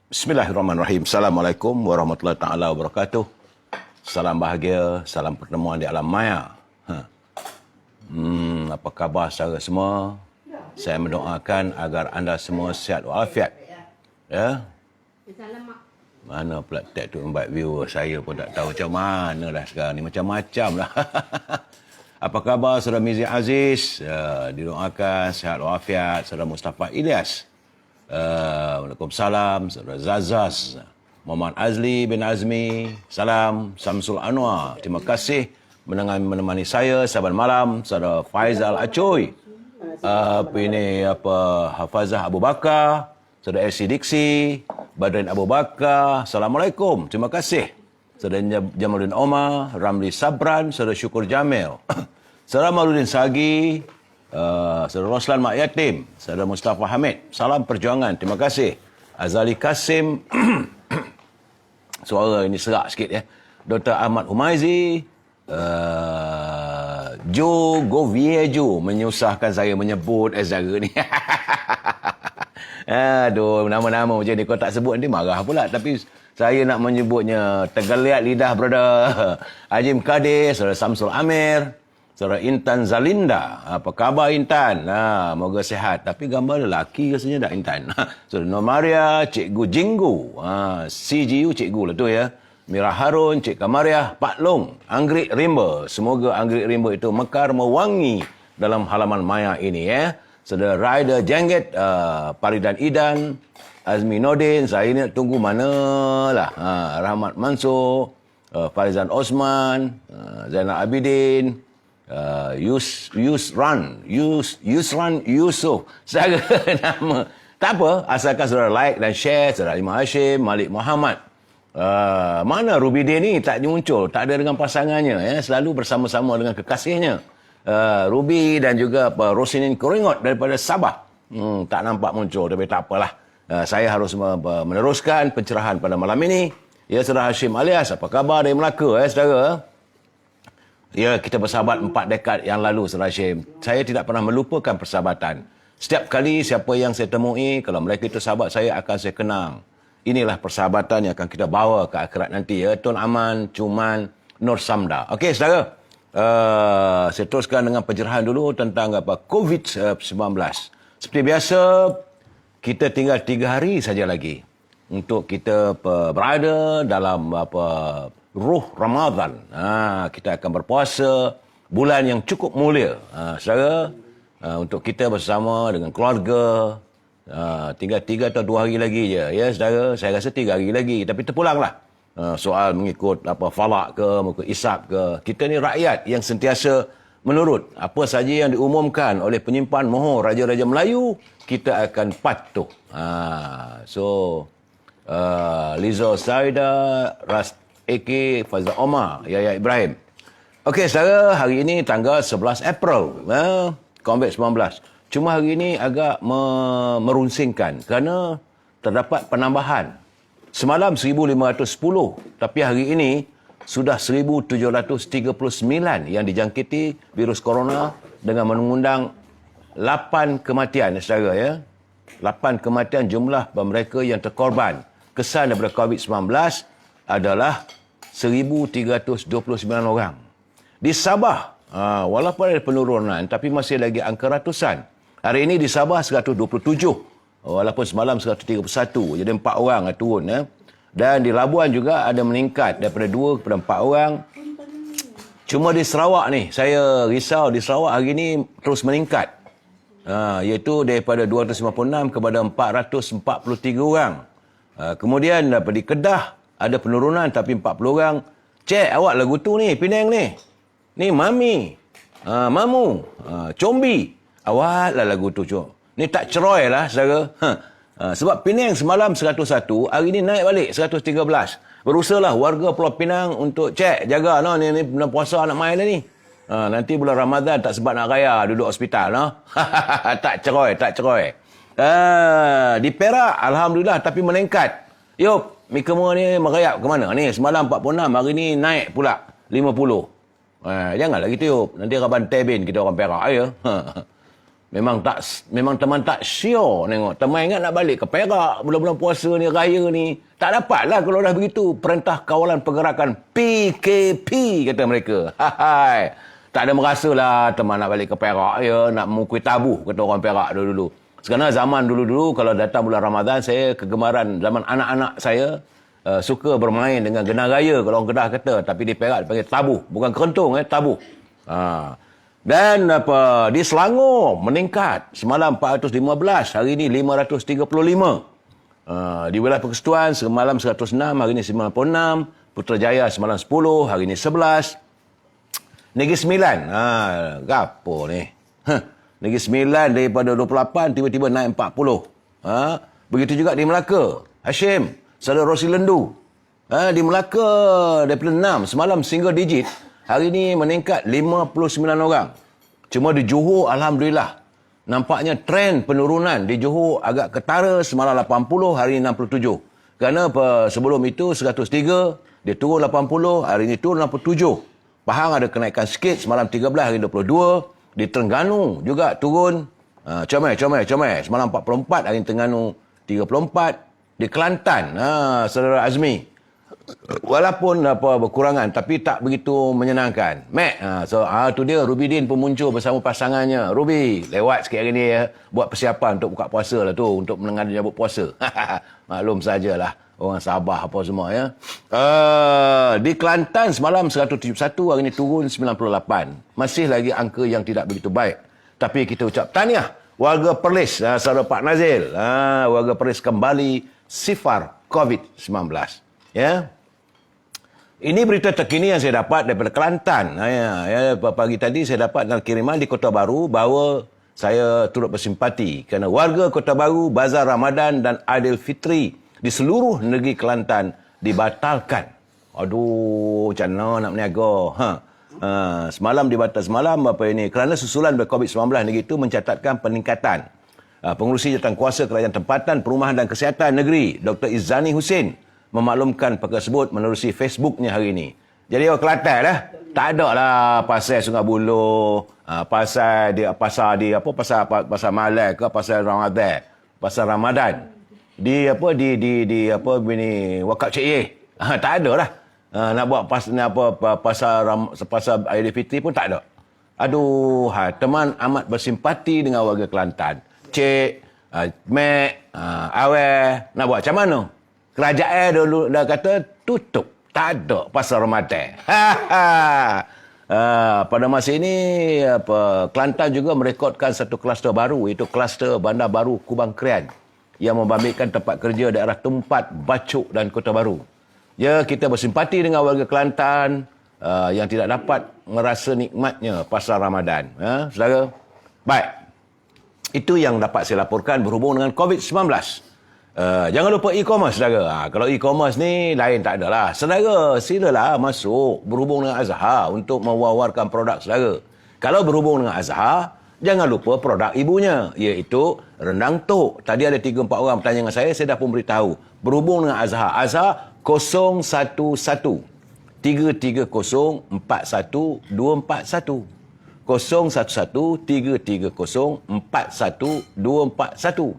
Bismillahirrahmanirrahim. Assalamualaikum warahmatullahi taala wabarakatuh. Salam bahagia, salam pertemuan di alam maya. Apa khabar saudara semua? Saya mendoakan agar anda semua sihat walafiat. Ya. Mana pula tag tu invite viewer saya pun tak tahu macam mana dah sekarang ni, macam-macam lah. Apa khabar saudara Mizi Aziz? Didoakan sihat walafiat. Saudara Mustafa Ilyas. Waalaikumsalam. Saudara Zazaz. Muhammad Azli bin Azmi. Salam. Samsul Anwar. Terima kasih menemani saya saban malam. Saudara Faizal Acoy. Hafazah Abu Bakar. Saudara LC Diksi. Badrin Abu Bakar. Assalamualaikum. Terima kasih. Saudara Jamaluddin Omar. Ramli Sabran. Saudara Syukur Jamil. Saudara Mauludin Sagi. Saudara Roslan Mak Yatim, Saudara Mustafa Hamid, salam perjuangan, terima kasih. Azali Kasim, suara ini serak sikit ya. Dr. Ahmad Humaizi, Jo Goviejo, menyusahkan saya menyebut Azara ni. Aduh, nama-nama macam ni kau tak sebut nanti marah pula. Tapi saya nak menyebutnya tergeliat lidah, brother. Ajim Kadir, Saudara Samsul Amir, Saudara Intan Zalinda. Apa khabar Intan? Moga sihat. Tapi gambar lelaki rasanya tak Intan. Saudara Nomaria, Cikgu Jinggu. CGU Cikgu lah tu ya. Mira Harun, Cik Kamariah, Pak Long, Anggrek Rimba. Semoga Anggrek Rimba itu mekar mewangi dalam halaman maya ini ya. Saudara Raida Jengget, Paridan Idan, Azmi Nordin. Saya ni tunggu manalah. Rahmat Mansur, Farizan Osman, Zainal Abidin, Yusran Yusof. Saya nama. Tak apa, asalkan saudara like dan share. Saudara Imam Hashim, Malik Muhammad. Mana Rubidin ni tak muncul, tak ada dengan pasangannya ya, selalu bersama-sama dengan kekasihnya. Ruby dan juga Rosinin Koringot daripada Sabah. Tak nampak muncul, tapi tak apalah. Saya harus meneruskan pencerahan pada malam ini. Ya, saudara Hashim Alias, apa khabar dari Melaka saudara? Ya, kita bersahabat 4 dekad yang lalu, Saudara Hashim. Saya tidak pernah melupakan persahabatan. Setiap kali siapa yang saya temui, kalau mereka itu sahabat saya, akan saya kenang. Inilah persahabatan yang akan kita bawa ke akhirat nanti. Ya. Tun Aman, Cuman, Nur Samda. Okey, saudara. Saya teruskan dengan pencerahan dulu tentang COVID-19. Seperti biasa, kita tinggal 3 hari saja lagi untuk kita berada dalam ruh Ramadan. Kita akan berpuasa bulan yang cukup mulia. Saudara, untuk kita bersama dengan keluarga, tinggal 3 atau 2 hari lagi je. Ya, saudara, saya rasa 3 hari lagi. Tapi terpulanglah. Soal mengikut falak ke, mengikut isap ke. Kita ni rakyat yang sentiasa menurut apa saja yang diumumkan oleh penyimpan mohon Raja-Raja Melayu, kita akan patuh. Liza Saida, Ras AK, Fazal Omar, Yaya Ibrahim. Okey, saudara, hari ini tanggal 11 April, COVID-19. Cuma hari ini agak merunsingkan kerana terdapat penambahan. Semalam 1,510, tapi hari ini sudah 1,739 yang dijangkiti virus corona dengan mengundang 8 kematian, saudara ya. 8 kematian jumlah mereka yang terkorban kesan daripada COVID-19 adalah 1,329 orang. Di Sabah, walaupun ada penurunan, tapi masih lagi angka ratusan. Hari ini di Sabah 127, walaupun semalam 131. Jadi 4 orang turun. Dan di Labuan juga ada meningkat daripada 2 kepada 4 orang. Cuma di Sarawak ni, saya risau di Sarawak hari ini terus meningkat. Iaitu daripada 256 kepada 443 orang. Kemudian di Kedah, ada penurunan tapi 40 orang. Cik, awak lagu tu ni, Penang ni. Ni Mami. Mamu. Combi. Awak lah lagu tu, cok. Ni tak ceroy lah, saudara. Sebab Penang semalam 101, hari ni naik balik 113. Berusahalah warga Pulau Pinang untuk cek, jaga no, ni bulan puasa nak main lah ni. Nanti bulan Ramadan tak sebab nak raya duduk hospital. No? Tak ceroy. Di Perak, Alhamdulillah, tapi meningkat. Yup. Mikema ni merayap ke mana? Ni semalam 46, hari ni naik pula 50. Janganlah gitu, Yup. Nanti Raban Tebin kita orang Perak ya. memang teman tak sure tengok. Teman ingat nak balik ke Perak bulan-bulan puasa ni, raya ni. Tak dapatlah kalau dah begitu. Perintah Kawalan Pergerakan PKP kata mereka. Hai. Tak ada merasalah teman nak balik ke Perak ya, nak mengukui tabuh kata orang Perak dulu-dulu. Sekarang zaman dulu-dulu kalau datang bulan Ramadan, saya kegemaran zaman anak-anak saya suka bermain dengan genang raya kalau orang Kedah kata, tapi di Perak dipanggil tabuh, bukan kerentung tabuh. Dan di Selangor meningkat, semalam 415, hari ini 535. Di wilayah Persekutuan semalam 106, hari ini 96. Putrajaya semalam 10, hari ini 11. Negeri Sembilan, gapo ni? Negeri Sembilan daripada 28 tiba-tiba naik 40. Begitu juga di Melaka. Hashim, saudara Rosi Lendu. Di Melaka daripada 6 semalam single digit, hari ini meningkat 59 orang. Cuma di Johor alhamdulillah nampaknya trend penurunan di Johor agak ketara, semalam 80, hari ini 67. Kerana sebelum itu 103, dia turun 80, hari ini turun 67. Pahang ada kenaikan sikit, semalam 13, hari ini 22. Di Terengganu juga turun. Comel. Semalam 44, hari ini Terengganu 34. Di Kelantan, saudara Azmi, walaupun berkurangan, tapi tak begitu menyenangkan. Tu dia Ruby Din pun muncul bersama pasangannya. Ruby, lewat sikit hari ni ya. Buat persiapan untuk buka puasa lah tu, untuk menyambut puasa. Maklum sajalah. Orang Sabah apa semua ya. Di Kelantan semalam 171, hari ini turun 98. Masih lagi angka yang tidak begitu baik. Tapi kita ucap tahniah warga Perlis, saudara Pak Nazil. Warga Perlis kembali sifar COVID-19. Ya. Ini berita terkini yang saya dapat daripada Kelantan. Pagi tadi saya dapat dalam kiriman di Kota Baru bahawa saya turut bersimpati kerana warga Kota Baru Bazar Ramadan dan Aidilfitri di seluruh negeri Kelantan dibatalkan. Aduh, macam mana nak berniaga? Semalam kerana susulan COVID-19 negeri itu mencatatkan peningkatan. Pengurusi Jawatankuasa Kerajaan Tempatan, Perumahan dan Kesihatan Negeri, Dr. Izzani Husin, memaklumkan perkara tersebut menerusi Facebooknya hari ini. Jadi orang Kelantan lah, tak ada lah pasal Sungai Buloh, pasal Malai ke, pasal Ramadan. Di Wakaf Cik Ye. Tak ada lah. Nak buat pasal Aidilfitri pun tak ada. Aduh, teman amat bersimpati dengan warga Kelantan. Cik, Mek, Awel, nak buat macam mana? Kerajaan dulu dah kata tutup. Tak ada pasal Ramadan. Pada masa ini, Kelantan juga merekodkan satu kluster baru, iaitu kluster Bandar Baru Kubang Krian, yang membabitkan tempat kerja daerah Tumpat, Bacok dan Kota Baru. Ya, kita bersimpati dengan warga Kelantan yang tidak dapat merasa nikmatnya pasal Ramadan. Saudara? Baik. Itu yang dapat saya laporkan berhubung dengan COVID-19. Jangan lupa e-commerce, saudara. Kalau e-commerce ni lain tak adalah. Saudara, silalah masuk berhubung dengan Azhar untuk mewawarkan produk saudara. Kalau berhubung dengan Azhar, jangan lupa produk ibunya, iaitu rendang tok. Tadi ada 3-4 orang bertanya dengan saya dah pun beritahu. Berhubung dengan Azhar. Azhar 011 330 41241. 011 330 41241.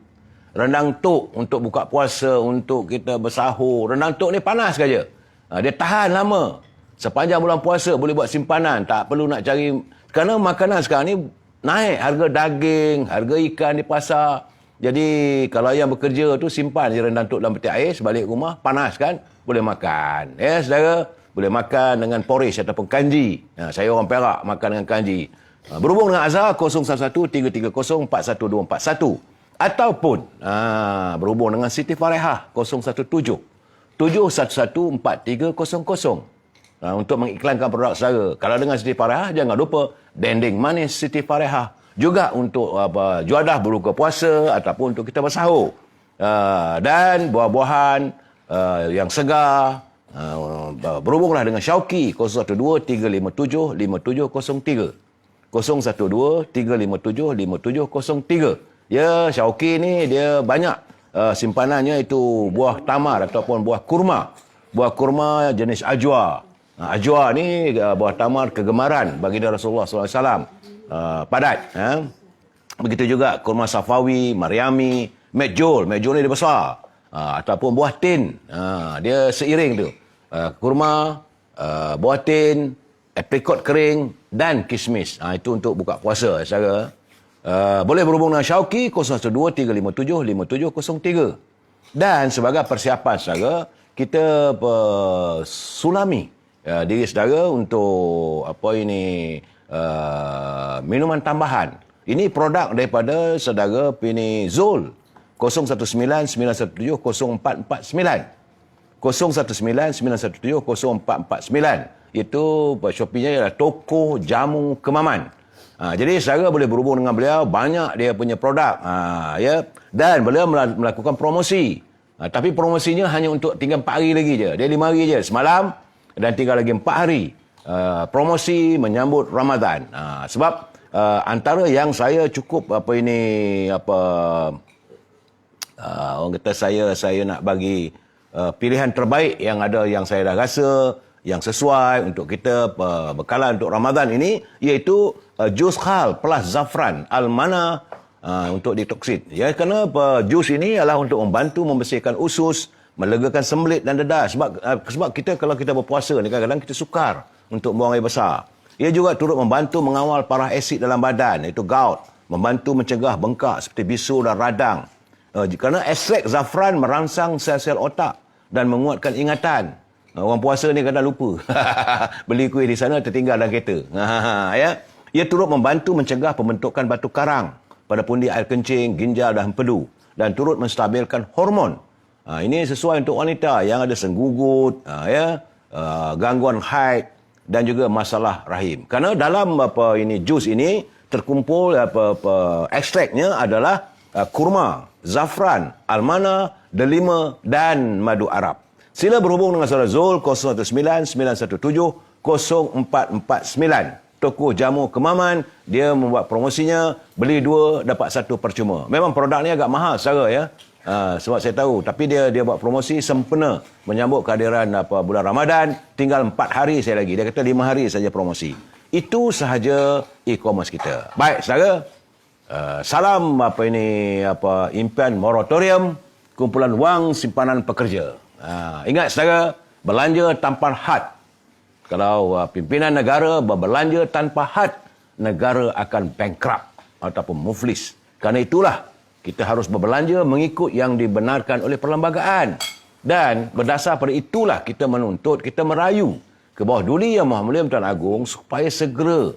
Rendang tok untuk buka puasa, untuk kita bersahur. Rendang tok ni panas saja. Dia tahan lama. Sepanjang bulan puasa boleh buat simpanan. Tak perlu nak cari. Kerana makanan sekarang ni naik. Harga daging, harga ikan di pasar. Jadi kalau yang bekerja tu simpan je rendang tok dalam peti ais, balik rumah panas kan, boleh makan. Ya saudara, boleh makan dengan porridge ataupun kanji. Saya orang Perak makan dengan kanji. Berhubung dengan Azhar 011 330 41241. Ataupun berhubung dengan Siti Farehah 017 711 4300. Untuk mengiklankan produk saudara. Kalau dengan Siti Farehah, jangan lupa dendeng manis Siti Farehah. Juga untuk juadah berbuka puasa ataupun untuk kita bersahur. Dan buah-buahan yang segar. Berhubunglah dengan Syauqi 012 357 5703. 012 357 5703. Ya, Syauqi ni dia banyak simpanannya itu buah tamar ataupun buah kurma. Buah kurma jenis ajwa. Ajwa ni buah tamar kegemaran baginda Rasulullah SAW. Padat. Begitu juga kurma Safawi, Mariami, Medjol. Medjol ni dia besar. Ataupun buah tin. Dia seiring tu. Kurma, buah tin, aprikot kering dan kismis. Itu untuk buka puasa, saudara. Boleh berhubung dengan Syauqi 0123575703. Dan sebagai persiapan, saudara, kita sulami diri saudara untuk minuman tambahan. Ini produk daripada saudara Pini Zul 0199170449. 0199170449. Itu Shopee-nya ialah Toko Jamu Kemaman. Jadi saudara boleh berhubung dengan beliau, banyak dia punya produk. Ya, dan beliau melakukan promosi. Tapi promosinya hanya untuk tinggal 4 hari lagi je. Dia 5 hari je semalam dan tinggal lagi 4 hari. Promosi menyambut Ramadan. Sebab antara yang saya cukup orang kata saya nak bagi pilihan terbaik yang ada, yang saya dah rasa yang sesuai untuk kita bekalan untuk Ramadan ini, iaitu jus khal plus zafran almana untuk detoksin. Ya, kerana jus ini adalah untuk membantu membersihkan usus, melegakan sembelit dan dedah. Sebab kita kalau kita berpuasa ni kadang-kadang kita sukar untuk buang air besar. Ia juga turut membantu mengawal parah asid dalam badan, iaitu gout, membantu mencegah bengkak seperti bisu dan radang. Kerana ekstrak zafran merangsang sel-sel otak dan menguatkan ingatan. Orang puasa ni kadang lupa. Beli kuih di sana tertinggal dalam kereta. Ya. Ia turut membantu mencegah pembentukan batu karang pada pundi air kencing, ginjal dan empedu, dan turut menstabilkan hormon. Ini sesuai untuk wanita yang ada senggugut, gangguan haid dan juga masalah rahim. Kerana dalam jus ini terkumpul ekstraknya adalah kurma, zafran, almana, delima dan madu Arab. Sila berhubung dengan saudara Zul 0199170449. Toko Jamu Kemaman, dia membuat promosinya, beli 2 dapat 1 percuma. Memang produk ni agak mahal saudara, ya. Sebab saya tahu, tapi dia buat promosi sempena menyambut kehadiran bulan Ramadan. Tinggal 4 hari saya lagi. Dia kata 5 hari saja promosi. Itu sahaja e-commerce kita. Baik saudara, salam impian moratorium, kumpulan wang simpanan pekerja. Ingat saudara, belanja tanpa had. Kalau pimpinan negara berbelanja tanpa had, negara akan bankrupt ataupun muflis. Kerana itulah kita harus berbelanja mengikut yang dibenarkan oleh perlembagaan. Dan berdasar pada itulah kita menuntut, kita merayu ke bawah Duli Yang Maha Mulia Tuan Agong supaya segera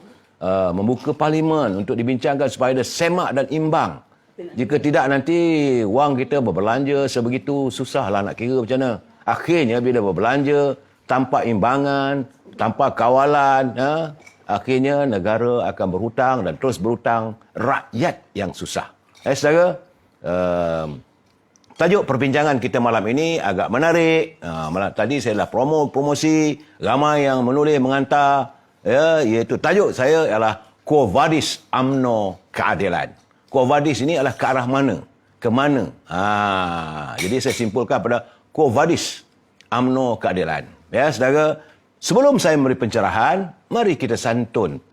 membuka parlimen untuk dibincangkan supaya ada semak dan imbang. Jika tidak, nanti wang kita berbelanja sebegitu susahlah nak kira macam mana. Akhirnya bila berbelanja tanpa imbangan, tanpa kawalan, akhirnya negara akan berhutang dan terus berhutang, rakyat yang susah. Saudara, tajuk perbincangan kita malam ini agak menarik. Tadi saya dah promosi, ramai yang menulis mengantar, iaitu tajuk saya ialah Quo Vadis UMNO Keadilan. Quo Vadis ini adalah ke arah mana? Ke mana? Jadi saya simpulkan pada Quo Vadis UMNO Keadilan. Ya, saudara, sebelum saya memberi pencerahan, mari kita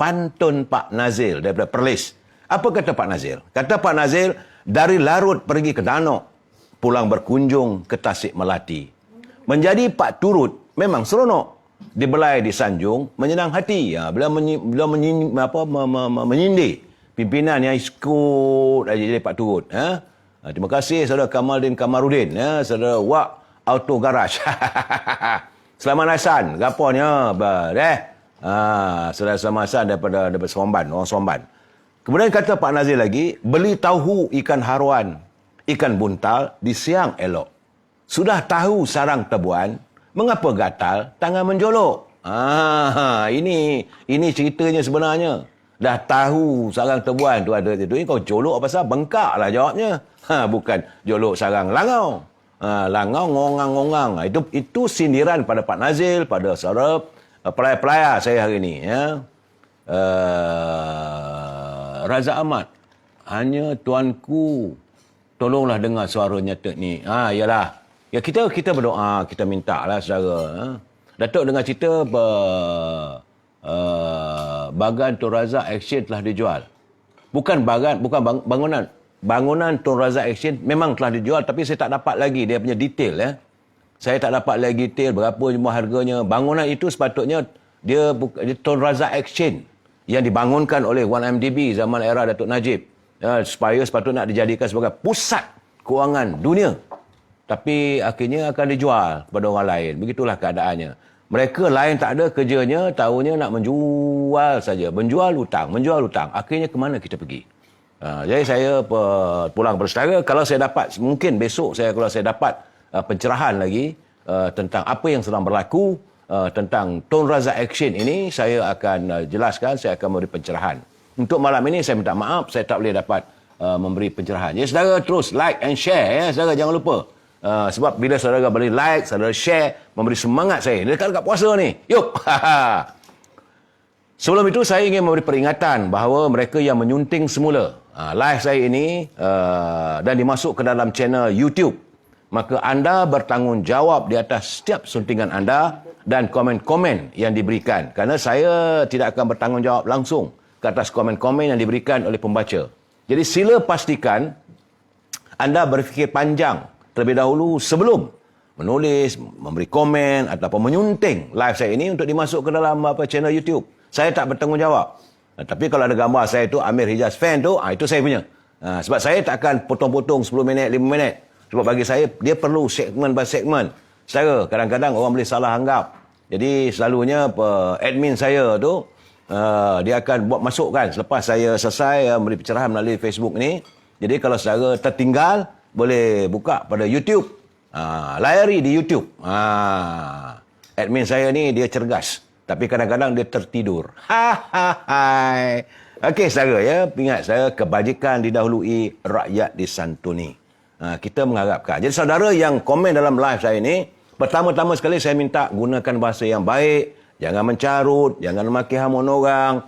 pantun Pak Nazil daripada Perlis. Apa kata Pak Nazil? Kata Pak Nazil, dari Larut pergi ke Danok, pulang berkunjung ke Tasik Melati. Menjadi Pak Turut memang seronok. Dibelai di Sanjung, menyenang hati. Beliau menyindir pimpinan yang ikut jadi Pak Turut. Terima kasih saudara Kamaldin Kamarudin, saudara Wak Auto Garage. Selamat Hasan, gaponya saudara Selamat Hasan daripada Somban, orang Somban. Kemudian kata Pak Nazir lagi, beli tahu ikan haruan, ikan buntal di siang elok. Sudah tahu sarang tebuan, mengapa gatal tangan menjolok? Ini ceritanya sebenarnya. Dah tahu sarang tebuan tu ada itu, kau jolok apa pasal? Bengkak lah jawabnya. Bukan jolok sarang langau. Langau ngongang-ngongang. Itu sindiran pada Pak Nazil, pada saudara pelayar-pelayar saya hari ini. Ya. Raza Ahmad, hanya tuanku, tolonglah dengar suara nyata ni. Yalah. Ya, kita berdoa, kita minta lah saudara. Datuk dengar cerita bagan Tun Razak Action telah dijual. Bukan bangunan. Bangunan Tun Razak Exchange memang telah dijual, tapi saya tak dapat lagi dia punya detail ya. Saya tak dapat lagi detail berapa jumlah harganya. Bangunan itu sepatutnya dia Tun Razak Exchange yang dibangunkan oleh 1MDB zaman era Datuk Najib. Supaya sepatutnya nak dijadikan sebagai pusat kewangan dunia. Tapi akhirnya akan dijual kepada orang lain. Begitulah keadaannya. Mereka lain tak ada kerjanya, tahunya nak menjual saja. Menjual hutang. Akhirnya ke mana kita pergi? Jadi saya pulang kepada saudara. Kalau saya dapat, mungkin besok kalau saya dapat pencerahan lagi tentang apa yang sedang berlaku tentang Tun Razak Exchange ini, saya akan jelaskan, saya akan memberi pencerahan. Untuk malam ini saya minta maaf, saya tak boleh dapat memberi pencerahan. Ya, saudara terus like and share ya, saudara jangan lupa. Sebab bila saudara boleh like, saudara share, memberi semangat saya. Dekat puasa ni. Yuk. Sebelum itu saya ingin memberi peringatan bahawa mereka yang menyunting semula live saya ini dan dimasuk ke dalam channel YouTube, maka anda bertanggungjawab di atas setiap suntingan anda dan komen-komen yang diberikan. Kerana saya tidak akan bertanggungjawab langsung ke atas komen-komen yang diberikan oleh pembaca. Jadi sila pastikan anda berfikir panjang terlebih dahulu sebelum menulis, memberi komen ataupun menyunting live saya ini untuk dimasuk ke dalam channel YouTube. Saya tak bertanggungjawab. Tapi kalau ada gambar saya tu Amir Hijaz fan tu, itu saya punya. Sebab saya tak akan potong-potong 10 minit, 5 minit. Sebab bagi saya, dia perlu segmen by segmen. Secara kadang-kadang orang boleh salah anggap. Jadi selalunya admin saya tu, dia akan buat masukkan selepas saya selesai memberi pencerahan melalui Facebook ni. Jadi kalau saudara tertinggal, boleh buka pada YouTube. Layari di YouTube. Admin saya ni dia cergas. Tapi kadang-kadang dia tertidur. Hai. Okey saudara ya, ingat saya, kebajikan didahului, rakyat disantuni. Kita mengharapkan. Jadi saudara yang komen dalam live saya ini, pertama-tama sekali saya minta gunakan bahasa yang baik, jangan mencarut, jangan memaki hamun orang.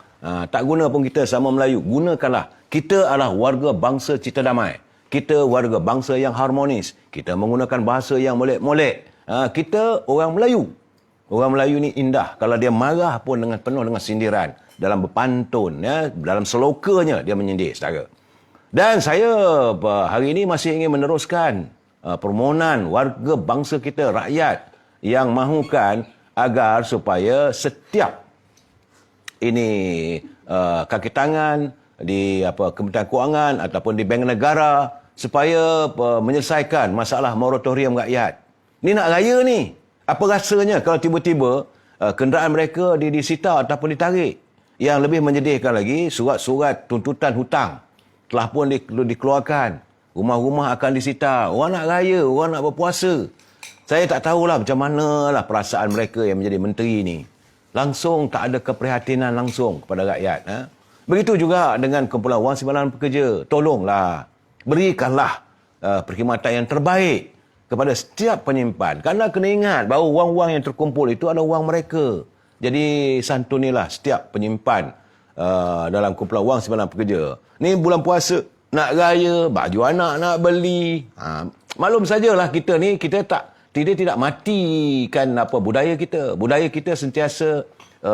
Tak guna pun kita sama Melayu. Gunakanlah. Kita adalah warga bangsa cita damai. Kita warga bangsa yang harmonis. Kita menggunakan bahasa yang molek-molek. Kita orang Melayu. Orang Melayu ni indah. Kalau dia marah pun dengan penuh dengan sindiran. Dalam berpantun, ya, dalam selokanya dia menyindir, saudara. Dan saya hari ini masih ingin meneruskan permohonan warga bangsa kita, rakyat, yang mahukan agar supaya setiap ini kaki tangan di Kementerian Kewangan ataupun di Bank Negara supaya menyelesaikan masalah moratorium rakyat. Ni nak raya ni. Apa rasanya kalau tiba-tiba kenderaan mereka disita ataupun ditarik? Yang lebih menyedihkan lagi, surat-surat tuntutan hutang telah pun dikeluarkan. Rumah-rumah akan disita. Orang nak raya, orang nak berpuasa. Saya tak tahulah macam manalah perasaan mereka yang menjadi menteri ni. Langsung tak ada keprihatinan langsung kepada rakyat. Begitu juga dengan kumpulan wang simpanan pekerja. Tolonglah, berikanlah perkhidmatan yang terbaik kepada setiap penyimpan. Kerana kena ingat bahawa wang-wang yang terkumpul itu adalah wang mereka. Jadi santunilah setiap penyimpan dalam kumpulan wang simpanan pekerja. Ni bulan puasa, nak raya, baju anak nak beli. Maklum sajalah kita ni, kita tidak matikan budaya kita. Budaya kita sentiasa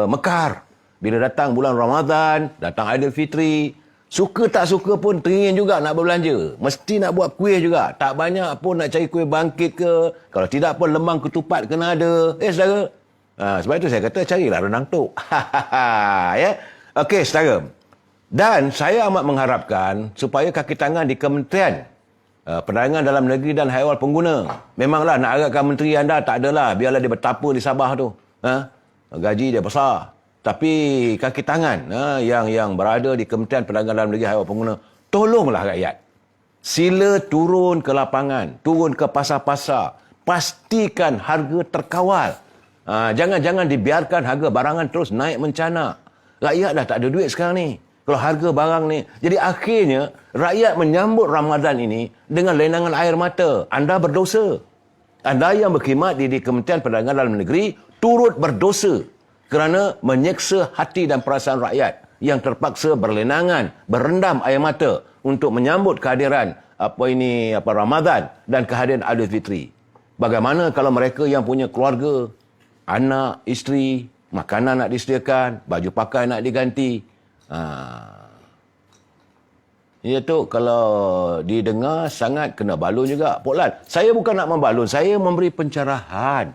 mekar. Bila datang bulan Ramadan, datang Aidilfitri, suka tak suka pun teringin juga nak berbelanja. Mesti nak buat kuih juga. Tak banyak pun nak cari kuih bangkit ke. Kalau tidak pun lemang ketupat kena ada. Saudara. Sebab itu saya kata carilah rendang tok. Ya. Okey, saudara. Dan saya amat mengharapkan supaya kaki tangan di Kementerian Perdagangan Dalam Negeri dan Haiwan Pengguna. Memanglah nak harapkan menteri anda tak adalah. Biarlah dia bertapa di Sabah tu. Gaji dia besar. Tapi kaki tangan yang berada di Kementerian Perdagangan Dalam Negeri Haiwan Pengguna, tolonglah rakyat. Sila turun ke lapangan, turun ke pasar-pasar. Pastikan harga terkawal. Jangan dibiarkan harga barangan terus naik mencanak. Rakyat dah tak ada duit sekarang ni. Kalau harga barang ni. Jadi akhirnya, rakyat menyambut Ramadan ini dengan lenangan air mata. Anda berdosa. Anda yang berkhidmat di Kementerian Perdagangan Dalam Negeri turut berdosa kerana menyeksa hati dan perasaan rakyat yang terpaksa berlenangan, berendam air mata untuk menyambut kehadiran Ramadan dan kehadiran Aidilfitri. Bagaimana kalau mereka yang punya keluarga, anak, isteri, makanan nak disediakan, baju pakai nak diganti. Ya tu, kalau didengar sangat kena balun juga. Pok Lan, saya bukan nak membalun, saya memberi pencerahan.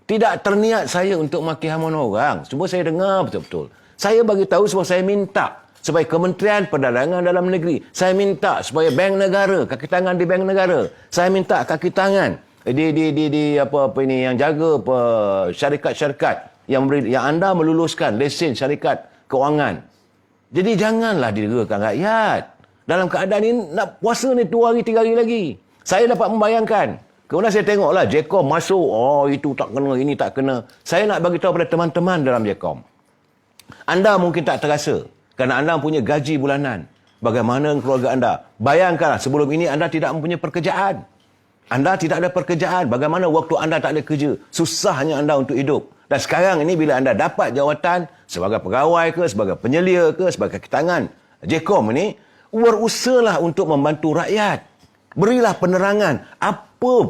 Tidak terniat saya untuk maki hamun orang. Cuma saya dengar betul-betul. Saya bagi tahu sebab saya minta supaya Kementerian Perdagangan Dalam Negeri, saya minta supaya bank negara, kaki tangan di bank negara, saya minta kaki tangan di apa ini yang jaga syarikat-syarikat yang anda meluluskan lesen syarikat kewangan. Jadi janganlah diderakan rakyat. Dalam keadaan ini, nak puasa ni 2 hari, 3 hari lagi. Saya dapat membayangkan. Kemudian saya tengoklah, Jcom masuk. Oh, itu tak kena, ini tak kena. Saya nak bagi tahu pada teman-teman dalam Jcom. Anda mungkin tak terasa. Kerana anda punya gaji bulanan. Bagaimana keluarga anda? Bayangkanlah, sebelum ini anda tidak mempunyai pekerjaan. Anda tidak ada pekerjaan. Bagaimana waktu anda tak ada kerja? Susahnya anda untuk hidup. Dan sekarang ini bila anda dapat jawatan sebagai pegawai ke, sebagai penyelia ke, sebagai kaki tangan Jcom ini, berusahalah untuk membantu rakyat. Berilah penerangan apa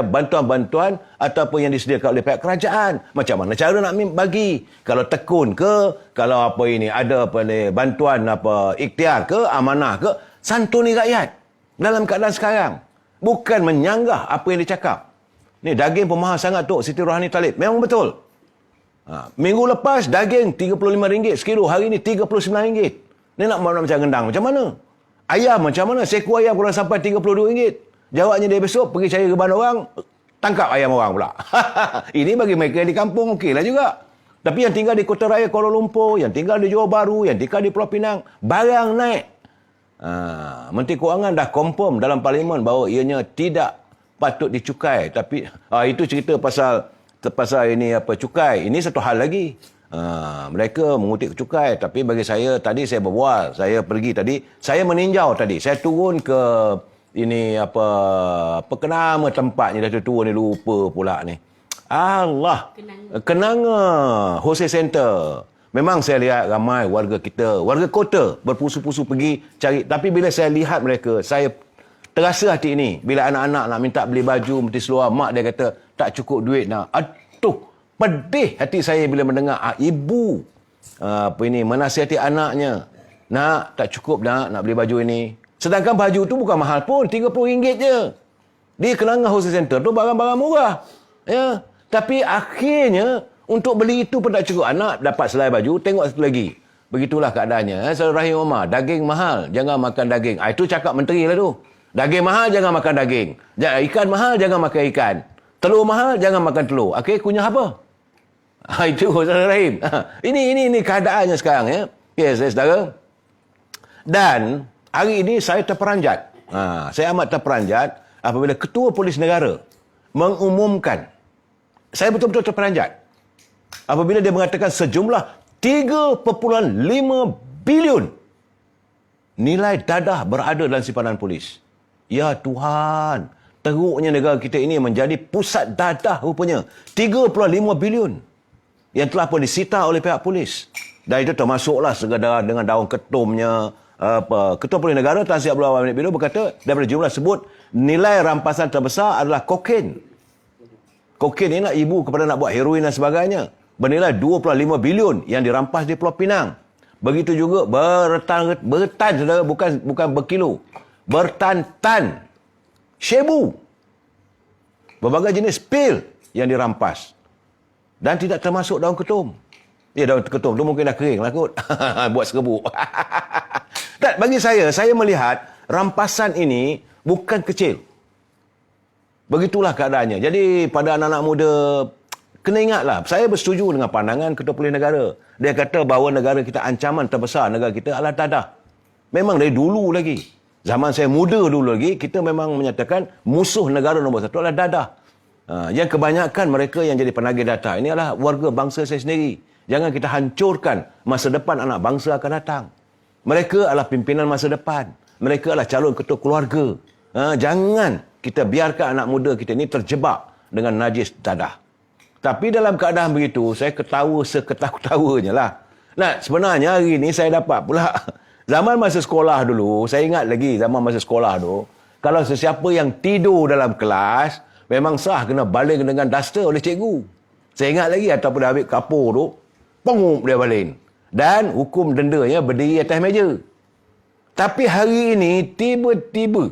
bantuan-bantuan ataupun yang disediakan oleh pihak kerajaan. Macam mana cara nak bagi? Kalau tekun ke, kalau apa ini ada apa ni, bantuan apa ikhtiar ke, amanah ke, santuni rakyat dalam keadaan sekarang. Bukan menyanggah apa yang dicakap. Ni daging pun mahal sangat tu, Siti Rohani Talib. Memang betul. Minggu lepas daging RM35 sekilo, hari ini RM39. Ni nak macam rendang macam mana? Ayam macam mana? Seekor ayam kurang sampai RM32. Jawabnya dia besok pergi cari reban orang, tangkap ayam orang pula. Ini bagi mereka yang di kampung okeylah juga. Tapi yang tinggal di Kota Raya Kuala Lumpur, yang tinggal di Johor Bahru, yang tinggal di Pulau Pinang, barang naik. Menteri Kewangan dah confirm dalam parlimen bahawa ianya tidak patut dicukai. Tapi itu cerita pasal ini apa cukai. Ini satu hal lagi. Mereka mengutip cukai, tapi bagi saya tadi saya berbual, saya pergi tadi, saya meninjau tadi, saya turun ke ini apa nama tempatnya dah turun ni, lupa pula ni. Allah, Kenanga Hosei Center. Memang saya lihat ramai warga kita, warga kota berpusu-pusu pergi cari, tapi bila saya lihat mereka, saya terasa hati ini. Bila anak-anak nak minta beli baju, mesti seluar, mak dia kata tak cukup duit nak. Aduh, pedih hati saya bila mendengar ibu menasihati anaknya, nak tak cukup nak beli baju ini. Sedangkan baju tu bukan mahal pun, RM30 je. Di Kenanga Hosei Center tu barang-barang murah. Ya, tapi akhirnya untuk beli itu pun tak cukup. Anak dapat selai baju, tengok satu lagi. Begitulah keadaannya. Saudara Rahim Omar, daging mahal, jangan makan daging. Itu cakap menteri lah tu. Daging mahal, jangan makan daging. Ikan mahal, jangan makan ikan. Telur mahal, jangan makan telur. Akhirnya kunyah apa? Itu Saudara Rahim. Ini keadaannya sekarang ya. Ya, saudara. Dan hari ini saya terperanjat. Saya amat terperanjat apabila Ketua Polis Negara mengumumkan. Saya betul-betul terperanjat apabila dia mengatakan sejumlah 3.5 bilion nilai dadah berada dalam simpanan polis. Ya Tuhan, teruknya negara kita ini menjadi pusat dadah rupanya. 3.5 bilion yang telah pun disita oleh pihak polis. Dan itu termasuklah segala dengan daun ketumnya. Ketua Polis Negara Tan Sri Abdul Wahab Bin berkata daripada jumlah sebut nilai rampasan terbesar adalah kokain. Kokain ini nak ibu kepada nak buat heroin dan sebagainya. Bernilai 25 bilion yang dirampas di Pulau Pinang. Begitu juga bertan saudara, bukan berkilo. Bertan-tan. Shebu. Berbagai jenis pil yang dirampas. Dan tidak termasuk daun ketum. Ya, daun ketum tu mungkin dah kering lah kot. Buat serbuk. Tak, bagi saya melihat rampasan ini bukan kecil. Begitulah keadaannya. Jadi pada anak-anak muda, kena ingatlah, saya bersetuju dengan pandangan Ketua Polis Negara. Dia kata bahawa negara kita, ancaman terbesar negara kita adalah dadah. Memang dari dulu lagi. Zaman saya muda dulu lagi, kita memang menyatakan musuh negara nombor satu adalah dadah. Yang kebanyakan mereka yang jadi penagih data ini adalah warga bangsa saya sendiri. Jangan kita hancurkan masa depan anak bangsa akan datang. Mereka adalah pimpinan masa depan. Mereka adalah calon ketua keluarga. Jangan kita biarkan anak muda kita ini terjebak dengan najis dadah. Tapi dalam keadaan begitu, saya ketawa seketawa-ketawanya lah. Nah, sebenarnya hari ini saya dapat pula. Zaman masa sekolah dulu, saya ingat lagi zaman masa sekolah tu, kalau sesiapa yang tidur dalam kelas, memang sah kena baling dengan duster oleh cikgu. Saya ingat lagi, ataupun dah ambil kapur tu, pengup dia baling. Dan hukum dendanya berdiri atas meja. Tapi hari ini, tiba-tiba,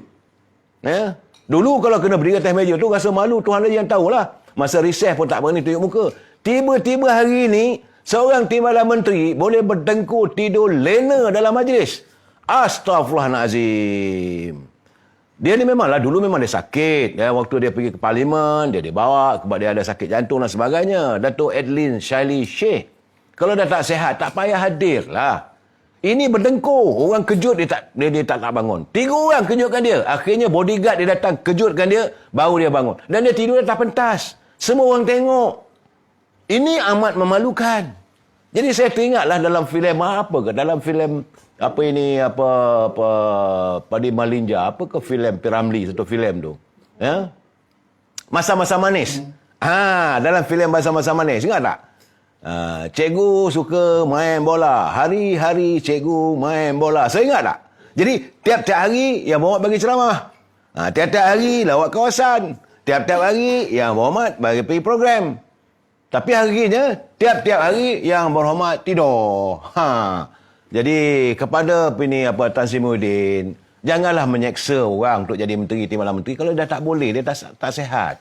ya, dulu kalau kena berdiri atas meja tu, rasa malu, Tuhan aja yang tahulah. Masa recess pun tak berani tunjuk muka. Tiba-tiba hari ini, seorang timbalan menteri boleh berdengkur tidur lena dalam majlis. Astaghfirullahalazim. Dia ni memanglah, dulu memang dia sakit. Ya, waktu dia pergi ke parlimen, dia dibawa sebab dia ada sakit jantung dan sebagainya. Datuk Adeline Shaili Sheikh. Kalau dah tak sihat, tak payah hadir lah. Ini berdengkur. Orang kejut, dia tak bangun. 3 orang kejutkan dia. Akhirnya bodyguard dia datang, kejutkan dia, baru dia bangun. Dan dia tidur atas pentas. Semua orang tengok. Ini amat memalukan. Jadi saya teringatlah dalam filem apa ke? Dalam filem Padi Malinja, apa ke filem Piramli, satu filem tu. Ya? Masa-masa manis. Dalam filem Masa-masa manis, ingat tak? Cikgu suka main bola. Hari-hari cikgu main bola. Saya ingat tak? Jadi tiap-tiap hari Yang Berhormat bagi ceramah. Tiap-tiap hari lawat kawasan. Tiap-tiap hari Yang Berhormat bagi pergi program. Tapi harinya tiap-tiap hari Yang Berhormat tidur. Jadi kepada Tan Sri Muhyiddin, janganlah menyeksa orang untuk jadi menteri, timbalan menteri kalau dah tak boleh, dia tak sihat.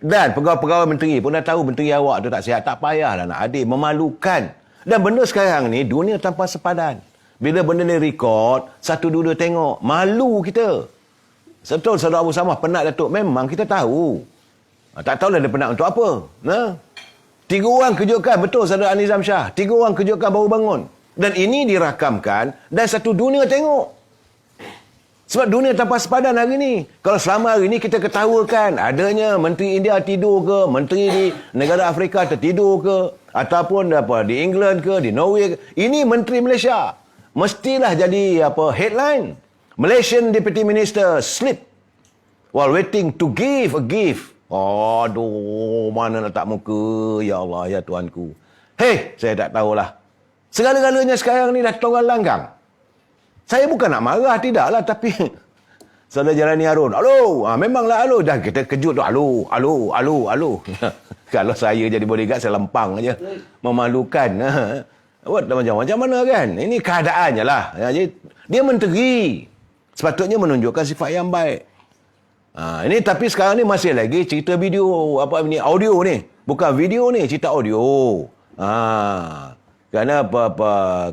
Dan pegawai-pegawai menteri pun dah tahu menteri awak tu tak sihat, tak payahlah nak adil, memalukan. Dan benda sekarang ni dunia tanpa sepadan. Bila benda ni rekod, 1-2 tengok, malu kita. Betul Saudara Abu Samah penat Datuk, memang kita tahu. Tak tahulah dia penat untuk apa. 3 orang kejutkan, betul Saudara Anizam Shah, 3 orang kejutkan baru bangun. Dan ini dirakamkan dan satu dunia tengok. Sebab dunia tanpa sepadan hari ini. Kalau selama hari ini kita ketawakan adanya menteri India tidur ke, menteri di negara Afrika tertidur ke, ataupun di England ke, di Norway ke. Ini menteri Malaysia. Mestilah jadi headline. Malaysian Deputy Minister sleep while waiting to give a gift. Aduh, mana nak tak muka. Ya Allah, ya Tuanku. Hei, saya tak tahulah. Segala-galanya sekarang ni dah tonggal langgang. Saya bukan nak marah, tidaklah. Tapi Saudara Jalani Harun, alo, memanglah alo. Dah kita kejut tu, alo. Kalau saya jadi bodyguard, saya lempang aja. Memalukan. Macam mana kan? Ini keadaannya lah. Jadi, dia menteri. Sepatutnya menunjukkan sifat yang baik. Ini tapi sekarang ni masih lagi cerita video, audio ni. Bukan video ni, cerita audio. Kerana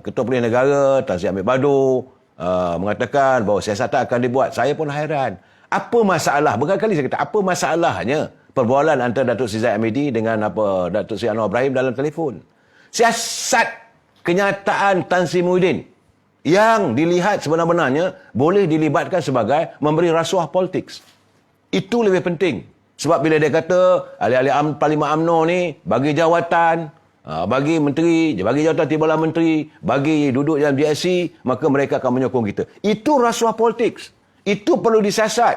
Ketua Polis Negara Tan Sri Amir Badur mengatakan bahawa siasatan akan dibuat. Saya pun hairan. Apa masalah? Berkali-kali saya kata, apa masalahnya perbualan antara Datuk Sri Zahid Hamidi dengan Datuk Sri Anwar Ibrahim dalam telefon? Siasat kenyataan Tan Sri Muhyiddin yang dilihat sebenar-benarnya boleh dilibatkan sebagai memberi rasuah politik. Itu lebih penting. Sebab bila dia kata ahli-ahli Parlimen UMNO ni bagi jawatan, bagi menteri, bagi jawatan timbalan menteri, bagi duduk dalam GSC, maka mereka akan menyokong kita. Itu rasuah politik. Itu perlu disiasat.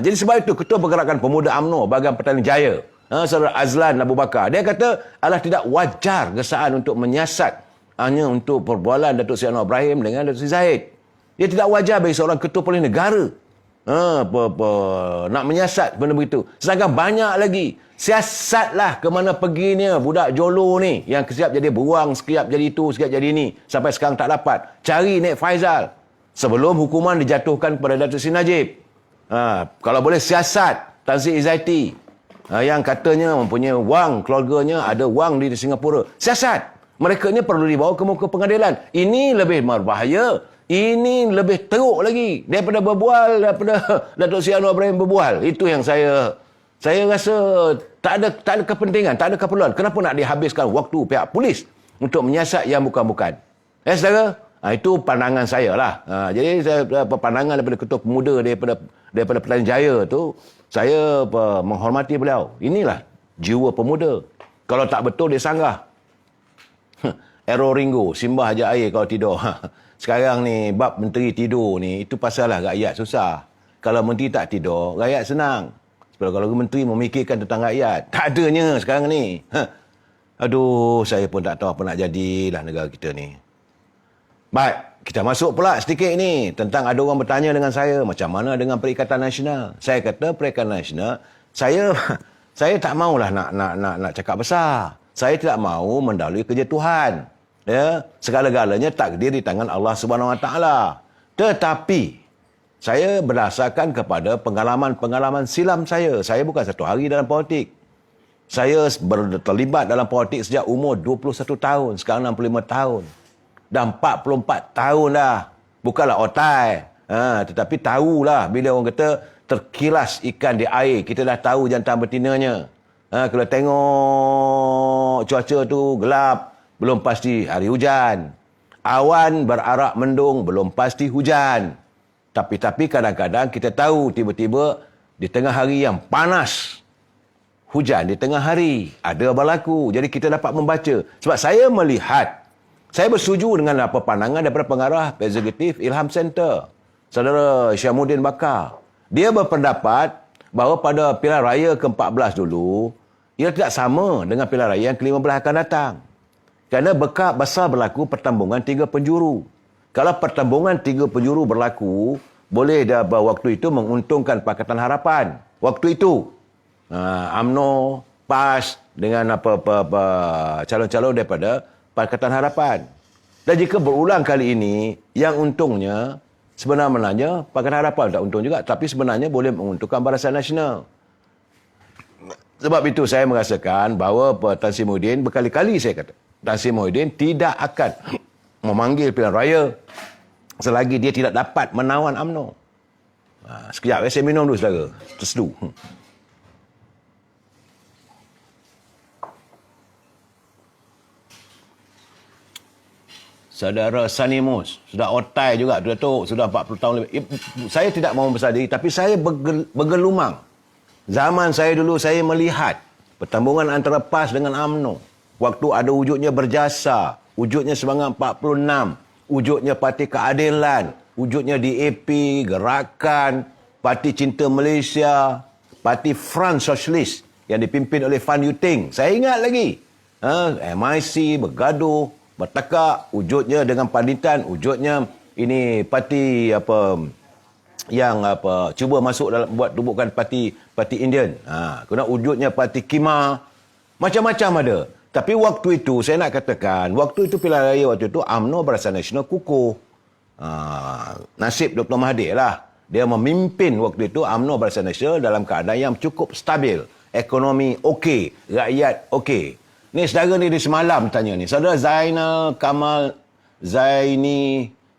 Jadi sebab itu Ketua Pergerakan Pemuda UMNO bahagian Petaling Jaya, Saudara Azlan Abu Bakar, dia kata adalah tidak wajar gesaan untuk menyiasat hanya untuk perbualan Datuk Seri Anwar Ibrahim dengan Datuk Seri Zahid. Dia tidak wajar bagi seorang Ketua Polis Negara nak menyiasat benda begitu. Sedangkan banyak lagi. Siasatlah ke mana perginya budak jolo ni yang siap jadi beruang, siap jadi itu, siap jadi ini. Sampai sekarang tak dapat. Cari Nek Faizal sebelum hukuman dijatuhkan kepada Datuk Seri Najib. Kalau boleh siasat Tan Sri Izzati yang katanya mempunyai wang, keluarganya ada wang di Singapura. Siasat. Mereka ni perlu dibawa ke muka pengadilan. Ini lebih berbahaya. Ini lebih teruk lagi daripada berbual, daripada Datuk Seri Anwar Ibrahim berbual. Itu yang saya rasa tak ada kepentingan, tak ada keperluan. Kenapa nak dihabiskan waktu pihak polis untuk menyiasat yang bukan-bukan? Saudara, itu pandangan saya lah. Jadi pandangan daripada Ketua Pemuda daripada Petaling Jaya tu, saya menghormati beliau. Inilah jiwa pemuda. Kalau tak betul dia sanggah. Error Ringo, simbah je air kalau tidur. Sekarang ni bab menteri tidur ni, itu pasal lah rakyat susah. Kalau menteri tak tidur, rakyat senang. Kalau menteri memikirkan tentang rakyat, tak adanya sekarang ni. Aduh, saya pun tak tahu apa nak jadilah negara kita ni. Baik, kita masuk pula sedikit ni tentang ada orang bertanya dengan saya, macam mana dengan Perikatan Nasional? Saya kata Perikatan Nasional, saya tak maulah nak cakap besar. Saya tidak mahu mendahului kerja Tuhan. Ya, segala-galanya takdir di tangan Allah Subhanahu Wa Taala. Tetapi saya berdasarkan kepada pengalaman-pengalaman silam saya. Saya bukan satu hari dalam politik. Saya terlibat dalam politik sejak umur 21 tahun. Sekarang 65 tahun. Dah 44 tahun dah. Bukanlah otai. Tetapi tahulah bila orang kata terkilas ikan di air. Kita dah tahu jantan betinanya. Kalau tengok cuaca tu gelap, belum pasti hari hujan. Awan berarak mendung, belum pasti hujan. Tapi kadang-kadang kita tahu tiba-tiba di tengah hari yang panas, hujan di tengah hari. Ada berlaku. Jadi kita dapat membaca. Sebab saya melihat, saya bersetuju dengan apa pandangan daripada pengarah eksekutif Ilham Center, Saudara Syamuddin Bakar. Dia berpendapat bahawa pada pilihan raya ke-14 dulu, ia tidak sama dengan pilihan raya yang ke-15 akan datang. Kerana besar berlaku pertembungan 3 penjuru. Kalau pertembungan 3 penjuru berlaku, boleh dah waktu itu menguntungkan Pakatan Harapan. Waktu itu, UMNO, PAS dengan calon-calon daripada Pakatan Harapan. Dan jika berulang kali ini, yang untungnya sebenarnya Pakatan Harapan tak untung juga, tapi sebenarnya boleh menguntungkan Barisan Nasional. Sebab itu saya merasakan bahawa Tan Sri Muhyiddin, berkali-kali saya kata, Tan Sri Muhyiddin tidak akan memanggil pilihan raya selagi dia tidak dapat menawan UMNO. Sekejap, saya minum dulu, saudara. Tersedu. Saudara Sanimus, sudah otai juga, Datuk. Sudah 40 tahun lebih. Saya tidak mahu besar diri, tapi saya bergelumang. Zaman saya dulu, saya melihat pertembungan antara PAS dengan UMNO. Waktu ada wujudnya Berjasa, wujudnya Semangat 46, wujudnya Parti Keadilan, wujudnya DAP, Gerakan, Parti Cinta Malaysia, Parti Front Socialist yang dipimpin oleh Fan Yuting. Saya ingat lagi. MIC bergaduh, bertekak, wujudnya dengan Panditan, wujudnya ini parti yang cuba masuk dalam buat tubuhkan parti Indian. Kemudian wujudnya Parti Kima, macam-macam ada. Tapi waktu itu, saya nak katakan, waktu itu pilihan raya waktu itu, UMNO Barisan Nasional kukuh. Nasib Dr. Mahathir lah. Dia memimpin waktu itu UMNO Barisan Nasional dalam keadaan yang cukup stabil. Ekonomi okey, rakyat okey. Ni saudara ni di semalam tanya ni. Saudara Zaini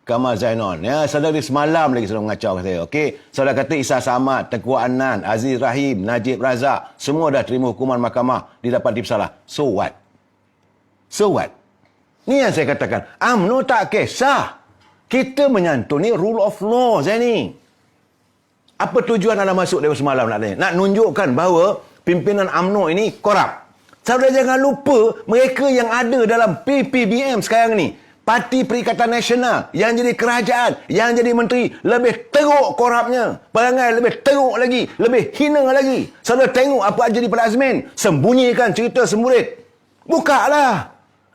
Kamal Zainon. Ya, saudara di semalam lagi saudara mengacau saya. Okey, saudara kata Isa Samad, Tengku Adnan, Aziz Rahim, Najib Razak, semua dah terima hukuman mahkamah, didapat bersalah. So what? So what? Ni yang saya katakan. UMNO tak kisah. Kita menyantuni rule of law, Zaini. Apa tujuan anda masuk dari semalam nak tanya? Nak nunjukkan bahawa pimpinan UMNO ini korup. Saudara jangan lupa mereka yang ada dalam PPBM sekarang ni, Parti Perikatan Nasional, yang jadi kerajaan, yang jadi menteri, lebih teruk korupnya. Perangai lebih teruk lagi, lebih hina lagi. Saudara tengok apa jadi pada Azmin. Sembunyikan cerita semburit. Bukalah.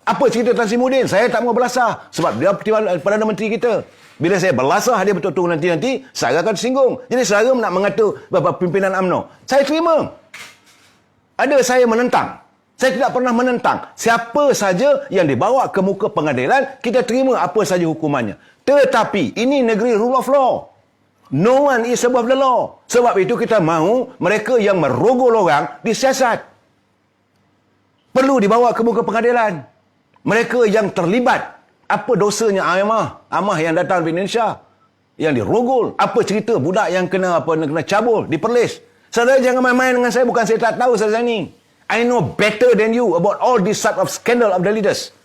Apa cerita Tan Sri Muhyiddin? Saya tak mau belasah. Sebab dia Perdana Menteri kita. Bila saya belasah dia betul-betul nanti, saya akan tersinggung. Jadi saya nak mengata beberapa pimpinan UMNO. Saya terima. Ada saya menentang. Saya tidak pernah menentang. Siapa saja yang dibawa ke muka pengadilan, kita terima apa saja hukumannya. Tetapi ini negeri rule of law. No one is above the law. Sebab itu kita mahu mereka yang merogol orang disiasat. Perlu dibawa ke muka pengadilan. Mereka yang terlibat. Apa dosanya Amah yang datang dari Indonesia, yang dirogol. Apa cerita budak yang kena cabul, diperlis. Saudara jangan main-main dengan saya. Bukan saya tak tahu saudara ni. I know better than you about all this sort of scandal of the leaders.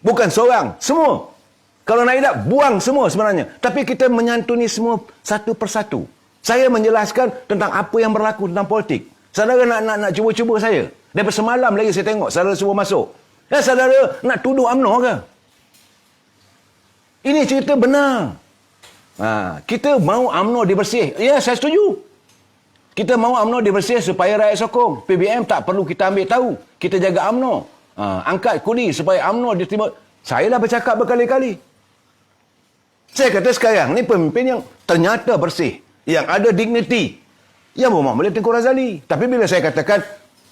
Bukan seorang, semua. Kalau nak hidup, buang semua sebenarnya. Tapi kita menyantuni semua satu persatu. Saya menjelaskan tentang apa yang berlaku tentang politik. Saudara nak cuba-cuba saya. Daripada semalam lagi saya tengok, saudara semua masuk. Dan saudara nak tuduh UMNO ke? Ini cerita benar. Kita mahu UMNO dibersih. Ya, saya setuju. Kita mahu UMNO dibersih supaya rakyat sokong. PBM tak perlu kita ambil tahu. Kita jaga UMNO. Angkat kuli supaya UMNO diterima. Saya dah bercakap berkali-kali. Saya kata sekarang ni pemimpin yang ternyata bersih. Yang ada dignity. Yang Muhammad Tengku Razali. Tapi bila saya katakan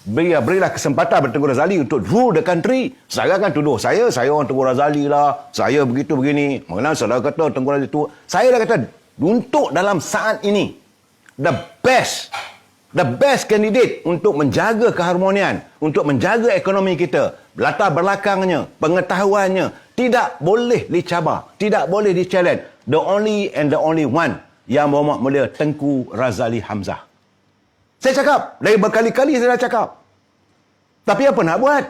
berilah kesempatan Tengku Razali untuk rule the country. Saudara kan tuduh saya orang Tengku Razali lah, saya begitu begini. Mengenal saudara kata Tengku Razali tu. Saya dah kata, untuk dalam saat ini, the best candidate untuk menjaga keharmonian, untuk menjaga ekonomi kita, latar belakangnya, pengetahuannya, tidak boleh dicabar, tidak boleh di-challenge. The only and the only one, Yang Berhormat Mulia Tengku Razali Hamzah. Saya cakap, dari berkali-kali saya dah cakap. Tapi apa nak buat?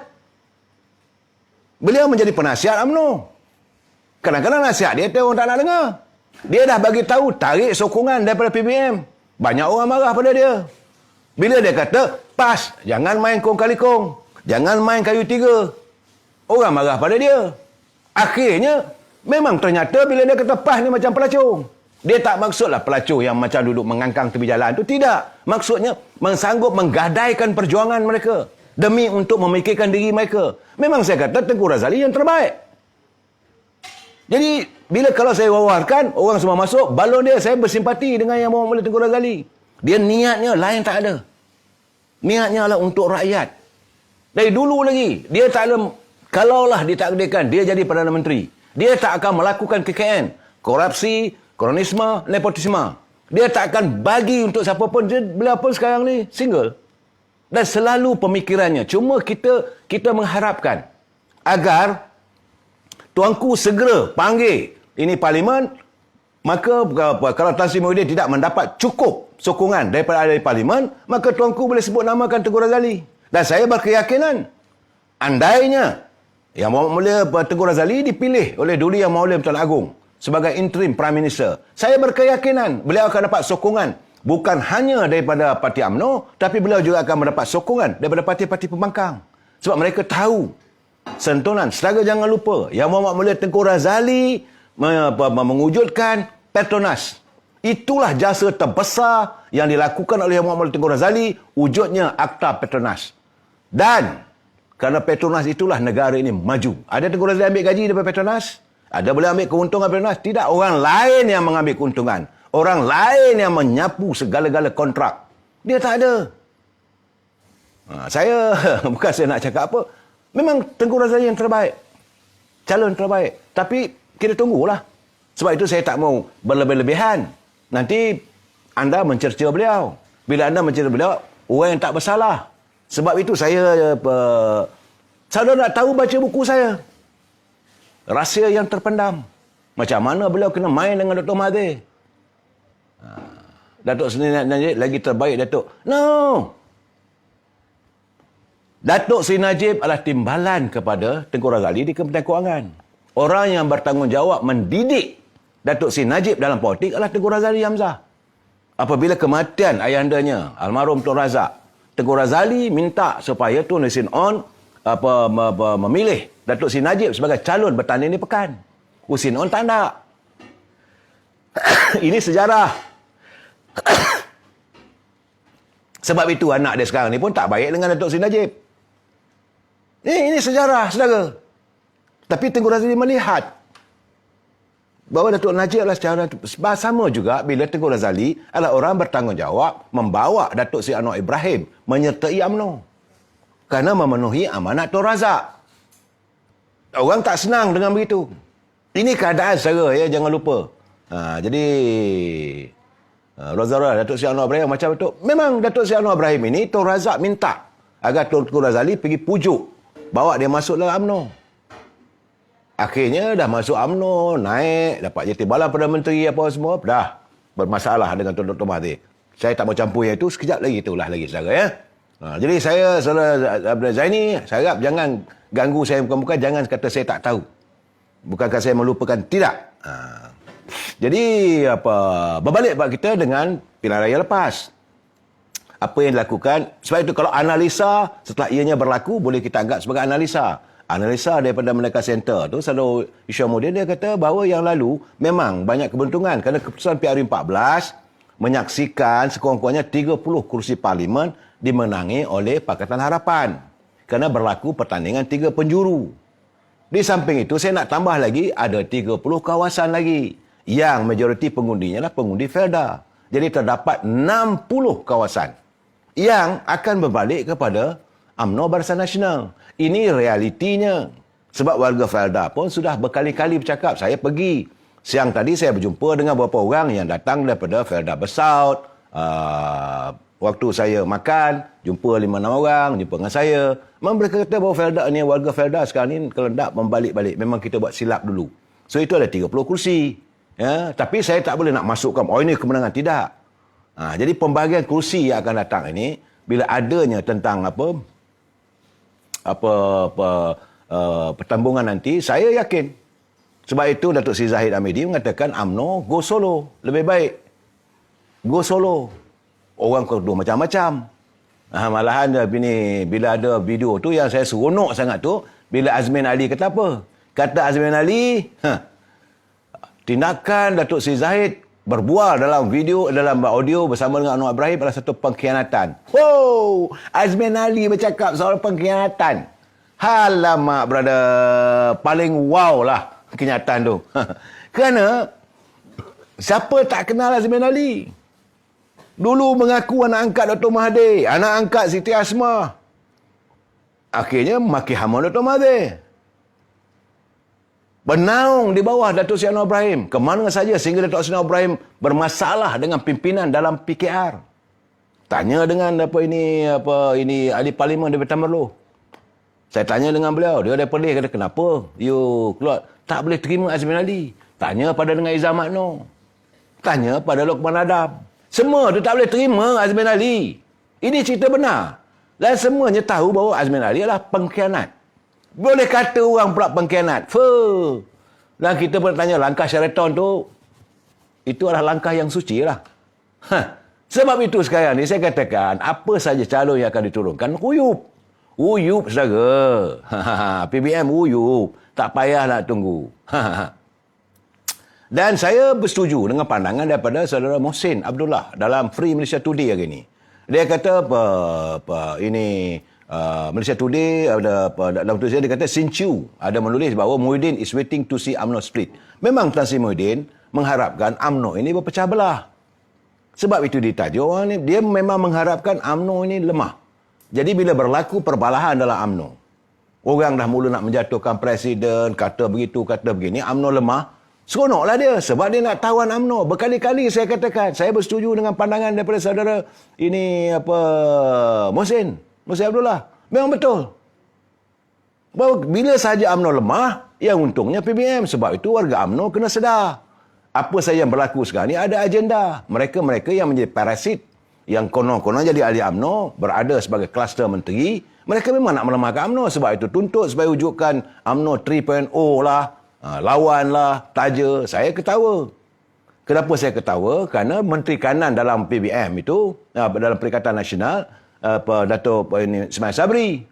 Beliau menjadi penasihat UMNO. Kadang-kadang nasihat dia orang tak nak dengar. Dia dah bagi tahu tarik sokongan daripada PBM. Banyak orang marah pada dia. Bila dia kata, PAS, jangan main kong kali kong. Jangan main kayu tiga. Orang marah pada dia. Akhirnya, memang ternyata bila dia kata PAS ni macam pelacur. Dia tak maksudlah pelacur yang macam duduk mengangkang tepi jalan tu. Tidak. Maksudnya, sanggup menggadaikan perjuangan mereka. Demi untuk memikirkan diri mereka. Memang saya kata Tengku Razali yang terbaik. Jadi, bila kalau saya wawarkan, orang semua masuk, balon dia, saya bersimpati dengan Yang Berhormat Mulia Tengku Razali. Dia niatnya lain tak ada. Niatnya adalah untuk rakyat. Dari dulu lagi, dia tak ada, kalaulah ditakdirkan, dia jadi Perdana Menteri. Dia tak akan melakukan KKN, korupsi, kronisme, nepotisme. Dia tak akan bagi untuk siapa pun. Beliau pun sekarang ni single. Dan selalu pemikirannya. Cuma kita mengharapkan agar Tuanku segera panggil ini Parlimen. Maka kalau Tan Sri Muhyiddin tidak mendapat cukup sokongan daripada ahli Parlimen, maka Tuanku boleh sebut namakan Tengku Razali. Dan saya berkeyakinan, andainya Yang Berhormat Mulia Tengku Razali dipilih oleh Duli Yang Maha Mulia Pertuan Agong sebagai interim Prime Minister, saya berkeyakinan beliau akan dapat sokongan bukan hanya daripada parti UMNO, tapi beliau juga akan mendapat sokongan daripada parti-parti pembangkang. Sebab mereka tahu sentuhan. Setaga jangan lupa, Yang Berhormat Mulia Tengku Razali mewujudkan Petronas. Itulah jasa terbesar yang dilakukan oleh Yang Berhormat Mulia Tengku Razali, wujudnya Akta Petronas. Dan kerana Petronas itulah negara ini maju. Ada Tengku Razali ambil gaji daripada Petronas? Ada boleh ambil keuntungan Petronas? Tidak, orang lain yang mengambil keuntungan. Orang lain yang menyapu segala-gala kontrak. Dia tak ada. Saya, bukan saya nak cakap apa, memang Tengku Razali yang terbaik. Calon terbaik. Tapi kita tunggulah. Sebab itu saya tak mau berlebih-lebihan. Nanti anda mencerca beliau. Bila anda mencerca beliau, orang yang tak bersalah. Sebab itu saya nak tahu baca buku saya. Rahsia yang terpendam. Macam mana beliau kena main dengan Dr. Mahathir. Datuk Seri Najib lagi terbaik Datuk. No. Datuk Seri Najib adalah timbalan kepada Tengku Razali di Kementerian Kewangan. Orang yang bertanggungjawab mendidik Datuk Seri Najib dalam politik adalah Tengku Razali Hamzah. Apabila kematian ayandanya, almarhum Tun Razak, Tengku Razali minta supaya Tun Hussein On memilih Datuk Seri Najib sebagai calon bertanding di Pekan. Hussein On tak nak. Ini sejarah. Sebab itu anak dia sekarang ni pun tak baik dengan Datuk Seri Najib. Ini sejarah, saudara. Tapi Tengku Razali melihat bahawa Datuk Najib adalah secara sama juga bila Tengku Razali adalah orang bertanggungjawab membawa Datuk Seri Anwar Ibrahim menyertai UMNO. Kerana memenuhi amanat Tun Razak. Orang tak senang dengan begitu. Ini keadaan saudara, ya, jangan lupa. Jadi Rozara, Datuk Seri Anwar Ibrahim macam itu. Memang Datuk Seri Anwar Ibrahim ini Tun Razak minta agar Tengku Razali pergi pujuk, bawa dia masuk dalam UMNO. Akhirnya dah masuk UMNO, naik, dapat jabatan Perdana Menteri apa semua, dah bermasalah dengan Dr. Mahathir. Saya tak mau campur yang itu, sekejap lagi itulah lagi saudara, ya. Jadi saya, saudara Abdul Zaini, saya harap jangan ganggu saya bukan-bukan, jangan kata saya tak tahu. Bukankah saya melupakan? Tidak. Jadi berbalik bab kita dengan pilihan raya lepas. Apa yang dilakukan? Sebab itu kalau analisa setelah ianya berlaku, boleh kita anggap sebagai analisa. Analisa daripada Merdeka Center tu, Saudara Isyamuddin, dia kata bahawa yang lalu memang banyak kebentungan kerana keputusan PRU14 menyaksikan sekurang-kurangnya 30 kursi parlimen dimenangi oleh Pakatan Harapan kerana berlaku pertandingan 3 penjuru. Di samping itu, saya nak tambah lagi, ada 30 kawasan lagi yang majoriti pengundinya adalah pengundi Felda. Jadi terdapat 60 kawasan yang akan berbalik kepada UMNO Barisan Nasional. Ini realitinya. Sebab warga Felda pun sudah berkali-kali bercakap. Saya pergi. Siang tadi saya berjumpa dengan beberapa orang yang datang daripada Felda Besaut. Waktu saya makan, jumpa 5-6 orang, jumpa dengan saya. Memang mereka kata bahawa Felda ni, warga Felda sekarang ni kelendak membalik-balik. Memang kita buat silap dulu. So itu ada 30 kursi. Ya, tapi saya tak boleh nak masukkan, oh ini kemenangan. Tidak. Jadi pembahagian kursi yang akan datang ini, bila adanya tentang pertembungan nanti, saya yakin. Sebab itu Datuk Seri Zahid Hamidi mengatakan UMNO go solo. Lebih baik go solo. Orang kedua macam-macam. Malahan bila ada video tu yang saya seronok sangat tu, bila Azmin Ali kata apa? Kata Azmin Ali, tindakan Datuk Seri Zahid berbual dalam video, dalam audio bersama dengan Anwar Ibrahim adalah satu pengkhianatan. Oh, Azmin Ali bercakap soal pengkhianatan. Halamak, brother. Paling wow lah kenyataan tu. Kerana siapa tak kenal Azmin Ali? Dulu mengaku anak angkat Dr. Mahathir, anak angkat Siti Asmah. Akhirnya maki hama Dr. Mahathir. Bernaung di bawah Datuk Seri Anwar Ibrahim. Kemana saja sehingga Datuk Seri Anwar Ibrahim bermasalah dengan pimpinan dalam PKR. Tanya dengan ini ahli parlimen David Tamerloh. Saya tanya dengan beliau, dia ada pedih, kata kenapa you keluar tak boleh terima Azmin Ali. Tanya pada dengan Izzah Makno. Tanya pada Lokman Adam. Semua tu tak boleh terima Azmin Ali. Ini cerita benar. Dan semuanya tahu bahawa Azmin Ali adalah pengkhianat. Boleh kata orang pula pengkhianat. Dan kita pun tanya langkah Sheraton tu, itu adalah langkah yang suci lah. Sebab itu sekarang ni saya katakan, apa saja calon yang akan diturunkan, uyup. Uyup, saudara. PBM uyup. Tak payah nak tunggu. Dan saya bersetuju dengan pandangan daripada saudara Mohsin Abdullah dalam Free Malaysia Today hari ini. Dia kata Malaysia Today dalam tulisan dia kata Sinchu ada menulis bahawa Muhyiddin is waiting to see UMNO split. Memang Tan Sri Muhyiddin mengharapkan UMNO ini berpecah belah. Sebab itu ditajuk orang ni, dia memang mengharapkan UMNO ini lemah. Jadi bila berlaku perbalahan dalam UMNO, orang dah mula nak menjatuhkan presiden, kata begitu, kata begini, UMNO lemah, seronoklah dia sebab dia nak tawan UMNO. Berkali-kali saya katakan, saya bersetuju dengan pandangan daripada saudara Mohsin Abdullah. Memang betul. Bahawa bila sahaja UMNO lemah, yang untungnya PBM. Sebab itu warga UMNO kena sedar. Apa saja yang berlaku sekarang ni ada agenda. Mereka-mereka yang menjadi parasit, yang konon-konon jadi ahli UMNO, berada sebagai kluster menteri, mereka memang nak melemahkan UMNO. Sebab itu tuntut supaya wujudkan UMNO 3.0 lah, lawan lah, taja. Saya ketawa. Kenapa saya ketawa? Kerana Menteri Kanan dalam PBM itu, dalam Perikatan Nasional, Dato' Ismail Sabri.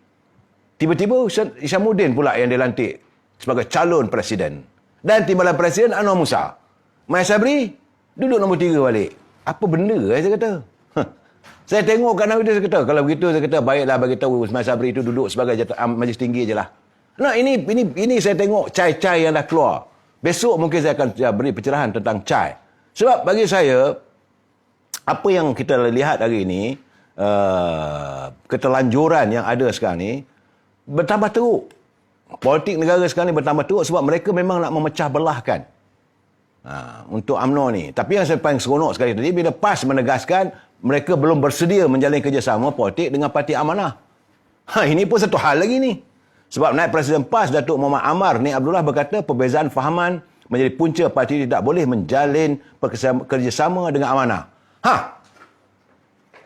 Tiba-tiba Isyamuddin pula yang dilantik sebagai calon presiden. Dan timbalan presiden Anwar Musa. Ismail Sabri duduk nombor 3 balik. Apa benda saya kata? Saya tengok kat video saya kata, kalau begitu saya kata baiklah bagi tahu Ismail Sabri itu duduk sebagai majlis tinggi je lah. Nah, ini saya tengok cai-cai yang dah keluar. Besok mungkin saya akan beri pencerahan tentang cai. Sebab bagi saya, apa yang kita lihat hari ini, keterlanjuran yang ada sekarang ni, bertambah teruk. Politik negara sekarang ni bertambah teruk sebab mereka memang nak memecah belahkan untuk UMNO ni. Tapi yang saya paling seronok sekali tadi, bila PAS menegaskan mereka belum bersedia menjalin kerjasama politik dengan Parti Amanah. Ini pun satu hal lagi ni. Sebab naib Presiden PAS, Datuk Muhammad Amar ni Abdullah berkata perbezaan fahaman menjadi punca parti tidak boleh menjalin kerjasama dengan Amanah.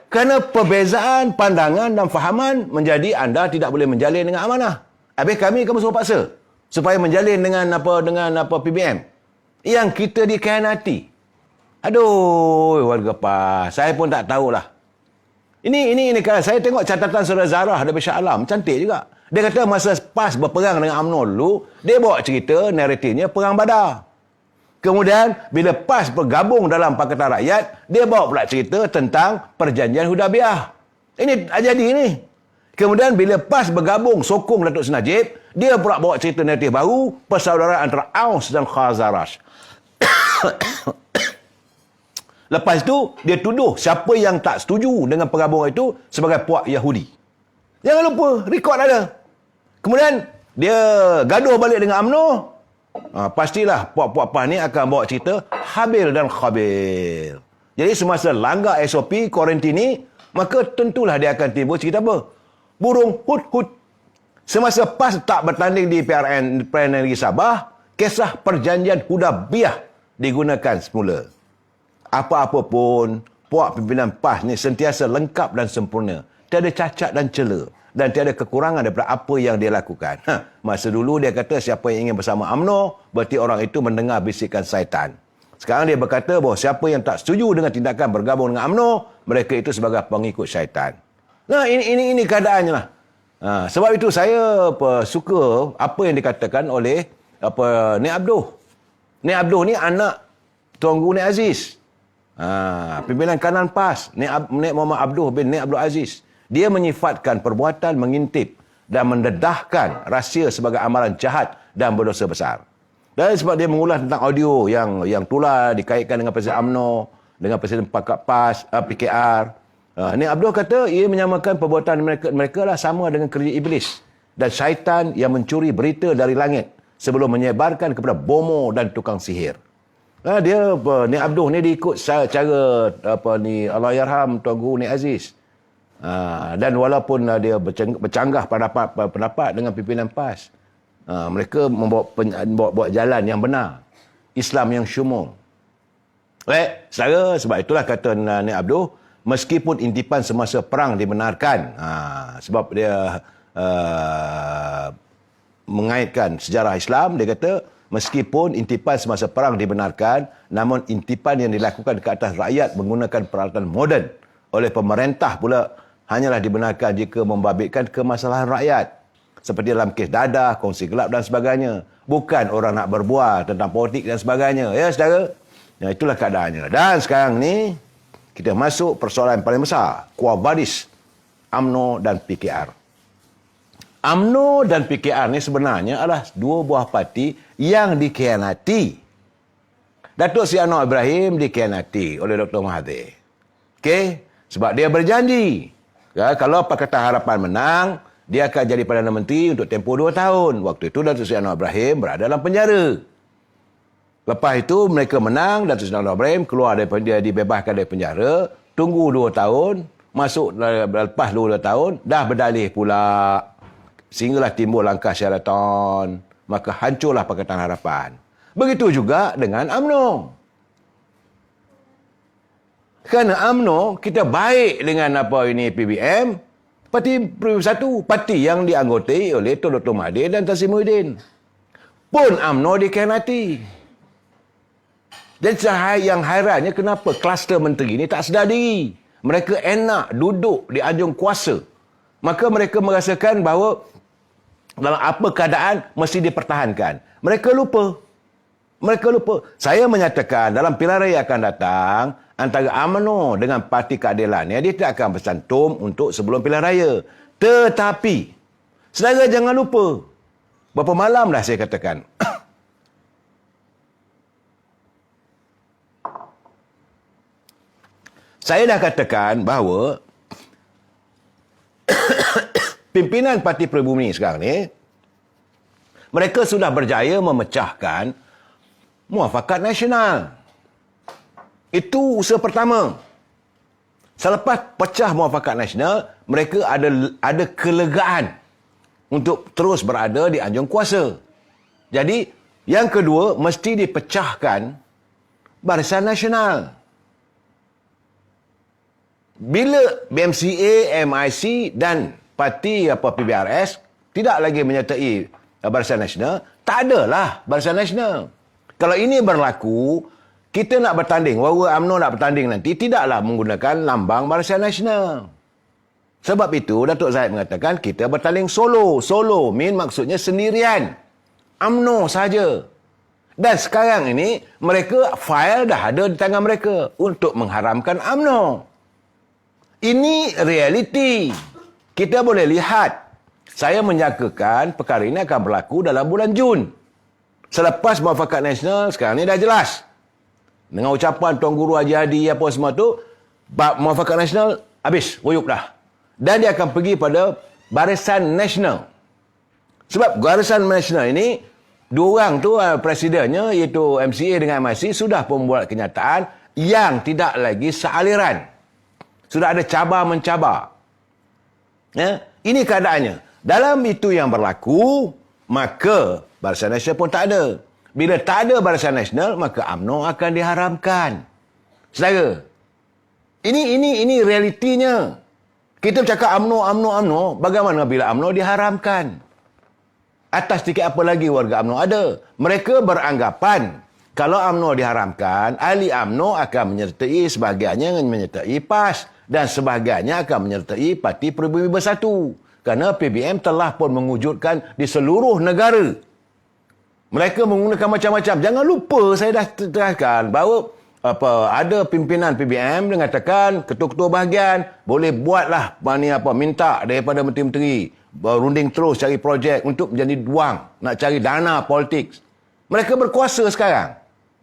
Kerana perbezaan pandangan dan fahaman menjadi anda tidak boleh menjalin dengan Amanah. Habis kamu suruh paksa supaya menjalin dengan PBM. Yang kita dikhianati. Aduh, warga PAS. Saya pun tak tahulah. Ini kan saya tengok catatan saudara Zarah daripada Shah Alam. Cantik juga. Dia kata masa PAS berperang dengan UMNO dulu, dia bawa cerita naratifnya Perang Badar. Kemudian, bila PAS bergabung dalam Pakatan Rakyat, dia bawa pula cerita tentang Perjanjian Hudaibiyah. Ini jadi ini. Kemudian, bila PAS bergabung sokong Datuk Seri Najib, dia pula bawa cerita naratif baru, persaudaraan antara Aus dan Khazaraj. Lepas tu, dia tuduh siapa yang tak setuju dengan pergabungan itu sebagai puak Yahudi. Jangan lupa, rekod ada. Kemudian, dia gaduh balik dengan UMNO. Pastilah puak-puak PAS ni akan bawa cerita Habil dan Khabil. Jadi semasa langgar SOP kuarantin ni, maka tentulah dia akan timbul cerita apa? Burung hut-hut. Semasa PAS tak bertanding di PRN Negeri Sabah, kisah perjanjian Hudaibiyah digunakan semula. Apa-apa pun, puak pimpinan PAS ni sentiasa lengkap dan sempurna. Tiada cacat dan cela. Dan tiada kekurangan daripada apa yang dia lakukan. Masa dulu dia kata siapa yang ingin bersama UMNO, berarti orang itu mendengar bisikan syaitan. Sekarang dia berkata bahawa siapa yang tak setuju dengan tindakan bergabung dengan UMNO, mereka itu sebagai pengikut syaitan. Nah, ini keadaannya lah. Sebab itu saya suka apa yang dikatakan oleh Nik Abduh. Nik Abduh ni anak Tuan Guru Nik Aziz. Pimpinan kanan PAS, Nik Muhammad Abduh bin Nik Abdul Aziz. Dia menyifatkan perbuatan mengintip dan mendedahkan rahsia sebagai amalan jahat dan berdosa besar. Dan sebab dia mengulas tentang audio yang tular dikaitkan dengan Presiden UMNO, dengan Presiden PAS, PKR. Nik Abdul kata ia menyamakan perbuatan mereka lah sama dengan kerja iblis dan syaitan yang mencuri berita dari langit sebelum menyebarkan kepada bomo dan tukang sihir. Nik Abdul ni diikut cara Allahyarham Tuan Guru Nik Aziz. Dan walaupun dia bercanggah pendapat dengan pimpinan PAS, mereka membawa jalan yang benar, Islam yang syumul. Saudara, sebab itulah kata Nik Abdul, meskipun intipan semasa perang dibenarkan, sebab dia mengaitkan sejarah Islam, dia kata meskipun intipan semasa perang dibenarkan, namun intipan yang dilakukan ke atas rakyat menggunakan peralatan moden oleh pemerintah pula hanyalah dibenarkan jika membabitkan kemasalahan rakyat. Seperti dalam kes dadah, kongsi gelap dan sebagainya. Bukan orang nak berbual tentang politik dan sebagainya. Ya, saudara? Ya, itulah keadaannya. Dan sekarang ni, kita masuk persoalan yang paling besar. Quo Vadis, UMNO dan PKR. UMNO dan PKR ni sebenarnya adalah dua buah parti yang dikhianati. Datuk Seri Anwar Ibrahim dikhianati oleh Dr. Mahathir. Okey? Sebab dia berjanji. Kalau Pakatan Harapan menang, dia akan jadi Perdana Menteri untuk tempoh 2 tahun. Waktu itu Datuk Seri Anwar Ibrahim berada dalam penjara. Lepas itu mereka menang, Datuk Seri Anwar Ibrahim keluar daripada, dia dibebaskan dari penjara, tunggu 2 tahun, masuk lepas 2 tahun, dah berdalih pula. Sehinggalah timbul langkah Sheraton, maka hancurlah Pakatan Harapan. Begitu juga dengan UMNO. Kerana UMNO, kita baik dengan PBM, Parti Bersatu, parti yang dianggotai oleh Tun Dr. Mahathir dan Tan Sri Muhyiddin. Pun UMNO dikhianati. Dan yang hairannya kenapa kluster menteri ini tak sedar diri. Mereka enak duduk di anjung kuasa. Maka mereka merasakan bahawa dalam apa keadaan mesti dipertahankan. Mereka lupa. Saya menyatakan dalam pilihan raya akan datang, antara UMNO dengan Parti Keadilan ni, dia tidak akan bersantum untuk sebelum pilihan raya. Tetapi, saudara jangan lupa, berapa malam dah saya katakan, saya dah katakan bahawa pimpinan Parti Pribumi sekarang ni, mereka sudah berjaya memecahkan Muafakat Nasional. Itu usaha pertama. Selepas pecah Muafakat Nasional, mereka ada kelegaan untuk terus berada di anjung kuasa. Jadi, yang kedua, mesti dipecahkan Barisan Nasional. Bila BMCA, MIC dan parti PBRS tidak lagi menyertai Barisan Nasional, tak adalah Barisan Nasional. Kalau ini berlaku, kita nak bertanding, bahawa UMNO nak bertanding nanti, tidaklah menggunakan lambang Barisan Nasional. Sebab itu, Datuk Zahid mengatakan, kita bertanding solo. Solo maksudnya sendirian. UMNO saja. Dan sekarang ini, mereka file dah ada di tangan mereka untuk mengharamkan UMNO. Ini realiti. Kita boleh lihat. Saya menyangkakan perkara ini akan berlaku dalam bulan Jun. Selepas Muafakat Nasional, sekarang ni dah jelas. Dengan ucapan Tuan Guru Haji Hadi apa semua tu, Muafakat Nasional habis, ruyuk dah. Dan dia akan pergi pada Barisan Nasional. Sebab Barisan Nasional ini, dua orang tu presidennya iaitu MCA dengan MIC sudah pun membuat kenyataan yang tidak lagi sealiran. Sudah ada cabar-mencabar. Ya? Ini keadaannya. Dalam itu yang berlaku, maka Barisan Nasional pun tak ada. Bila tak ada Barisan Nasional, maka UMNO akan diharamkan. Saudara, ini realitinya. Kita bercakap UMNO, bagaimana bila UMNO diharamkan? Atas sikit apa lagi warga UMNO ada? Mereka beranggapan, kalau UMNO diharamkan, ahli UMNO akan menyertai sebahagiannya menyertai PAS dan sebahagiannya akan menyertai Parti Pribumi Bersatu. Kerana PBM telah pun mewujudkan di seluruh negara. Mereka menggunakan macam-macam. Jangan lupa saya dah terangkan bahawa ada pimpinan PBM mengatakan ketua-ketua bahagian boleh buatlah minta daripada menteri-menteri berunding terus cari projek untuk menjadi wang, nak cari dana politik. Mereka berkuasa sekarang.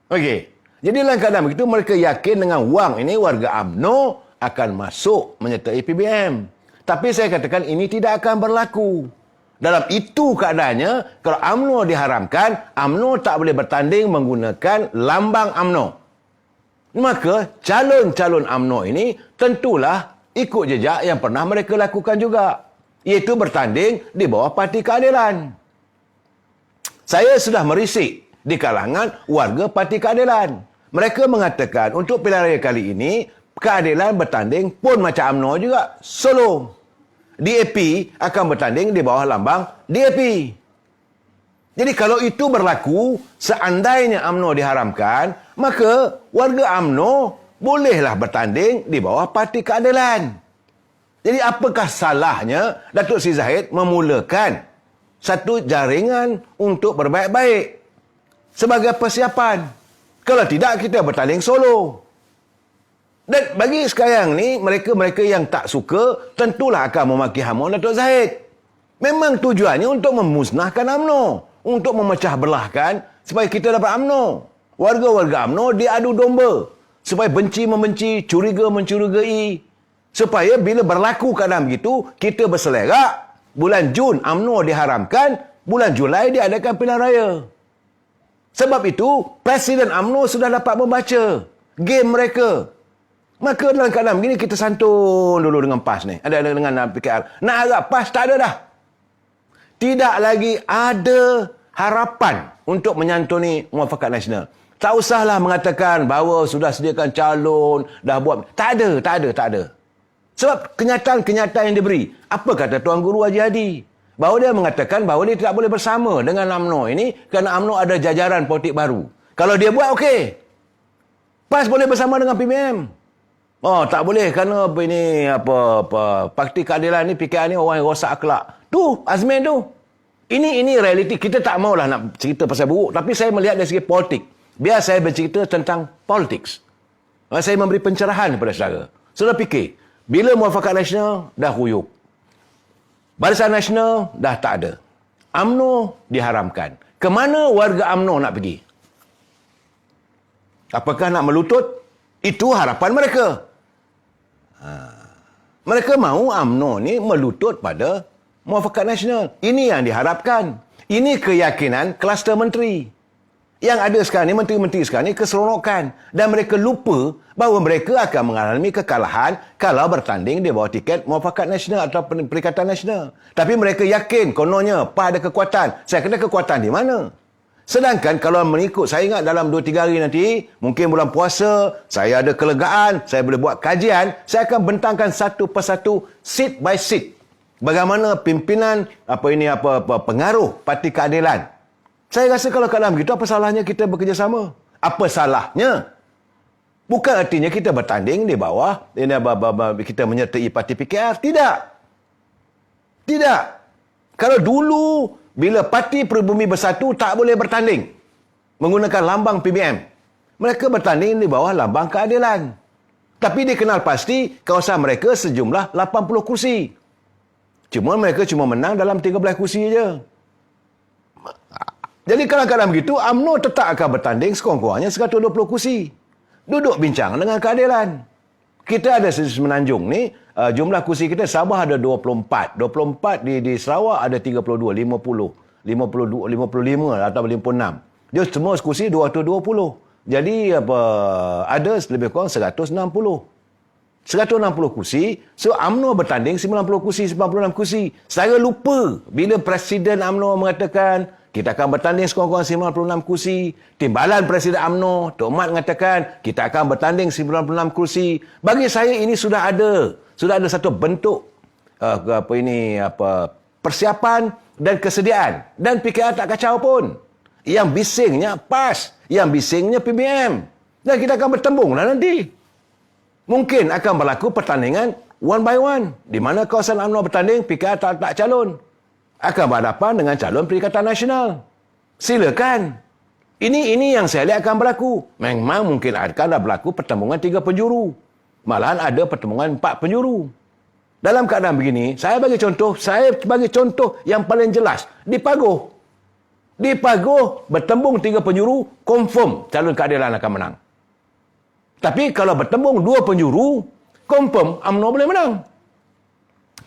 Okey. Jadi dalam keadaan begitu mereka yakin dengan wang ini warga UMNO akan masuk menyertai PBM. Tapi saya katakan ini tidak akan berlaku. Dalam itu keadaannya, kalau UMNO diharamkan, UMNO tak boleh bertanding menggunakan lambang UMNO. Maka calon-calon UMNO ini tentulah ikut jejak yang pernah mereka lakukan juga. Iaitu bertanding di bawah Parti Keadilan. Saya sudah merisik di kalangan warga Parti Keadilan. Mereka mengatakan untuk pilihan raya kali ini, Keadilan bertanding pun macam UMNO juga, solo. DAP akan bertanding di bawah lambang DAP. Jadi kalau itu berlaku, seandainya UMNO diharamkan, maka warga UMNO bolehlah bertanding di bawah Parti Keadilan. Jadi apakah salahnya Datuk Seri Zahid memulakan satu jaringan untuk berbaik-baik sebagai persiapan? Kalau tidak, kita bertanding solo. Dan bagi sekarang ni, mereka-mereka yang tak suka, tentulah akan memaki hamun Datuk Zahid. Memang tujuannya untuk memusnahkan UMNO. Untuk memecah belahkan, supaya kita dapat UMNO. Warga-warga UMNO diadu domba. Supaya benci-membenci, curiga-mencurigai. Supaya bila berlaku keadaan begitu, kita berselerak. Bulan Jun, UMNO diharamkan. Bulan Julai diadakan pilihan raya. Sebab itu, Presiden UMNO sudah dapat membaca game mereka. Maka dalam keadaan begini kita santun dulu dengan PAS ni. Ada dengan PKR. Nak harap PAS tak ada dah. Tidak lagi ada harapan untuk menyantuni Muafakat Nasional. Tak usahlah mengatakan bahawa sudah sediakan calon, dah buat. Tak ada. Sebab kenyataan-kenyataan yang diberi. Apa kata Tuan Guru Haji Hadi? Bahawa dia mengatakan bahawa dia tidak boleh bersama dengan UMNO ini kerana UMNO ada jajaran politik baru. Kalau dia buat, okey. PAS boleh bersama dengan PBM. Oh, tak boleh kerana Parti Keadilan ni, PKR ni orang yang rosak akhlak. Tu, Azmin tu. Ini realiti. Kita tak maulah nak cerita pasal buruk, tapi saya melihat dari segi politik. Biar saya bercerita tentang politik. Saya memberi pencerahan kepada saudara. Saudara fikir, bila Muafakat Nasional dah ruyuk. Barisan Nasional dah tak ada. UMNO diharamkan. Ke mana warga UMNO nak pergi? Apakah nak melutut? Itu harapan mereka. Mereka mahu UMNO ni melutut pada Muafakat Nasional. Ini yang diharapkan. Ini keyakinan kluster menteri. Yang ada sekarang ni, menteri-menteri sekarang ni keseronokan. Dan mereka lupa bahawa mereka akan mengalami kekalahan kalau bertanding di bawah tiket Muafakat Nasional atau Perikatan Nasional. Tapi mereka yakin, kononnya, PAS ada kekuatan. Saya kata kekuatan di mana? Sedangkan kalau mengikut, saya ingat dalam 2-3 hari nanti, mungkin bulan puasa, saya ada kelegaan, saya boleh buat kajian, saya akan bentangkan satu persatu, seat by seat. Bagaimana pimpinan, pengaruh Parti Keadilan. Saya rasa kalau keadaan begitu, apa salahnya kita bekerjasama? Apa salahnya? Bukan artinya kita bertanding di bawah, kita menyertai Parti PKR. Tidak. Kalau dulu, bila Parti Pribumi Bersatu tak boleh bertanding menggunakan lambang PBM, mereka bertanding di bawah lambang Keadilan. Tapi dikenal pasti kawasan mereka sejumlah 80 kursi. Mereka cuma menang dalam 13 kursi saja. Jadi kalau keadaan begitu, UMNO tetap akan bertanding sekurang-kurangnya 120 kursi. Duduk bincang dengan keadilan. Kita ada Semenanjung ni, jumlah kursi kita Sabah ada 24. 24 di Sarawak ada 32, 50, 52, 55 atau 56. Dia semua kursi 220. Jadi ada lebih kurang 160. 160 kursi. So UMNO bertanding 90 kursi, 96 kursi. Saya lupa bila Presiden UMNO mengatakan kita akan bertanding sekurang-kurangnya 96 kursi. Timbalan Presiden UMNO, Tok Mat mengatakan kita akan bertanding 96 kursi. Bagi saya ini sudah ada satu bentuk persiapan dan kesediaan. Dan PKR tak kacau pun. Yang bisingnya PAS, yang bisingnya PBM. Dan kita akan bertembung lah nanti. Mungkin akan berlaku pertandingan one by one. Di mana kawasan UMNO bertanding, PKR tak calon. Akan berhadapan dengan calon Perikatan Nasional. Silakan. Ini yang saya lihat akan berlaku. Memang mungkin akan berlaku pertembungan 3 penjuru. Malahan ada pertembungan 4 penjuru. Dalam keadaan begini, saya bagi contoh yang paling jelas. Di Pagoh. Di Pagoh, bertembung 3 penjuru, confirm calon keadilan akan menang. Tapi kalau bertembung 2 penjuru, confirm UMNO boleh menang.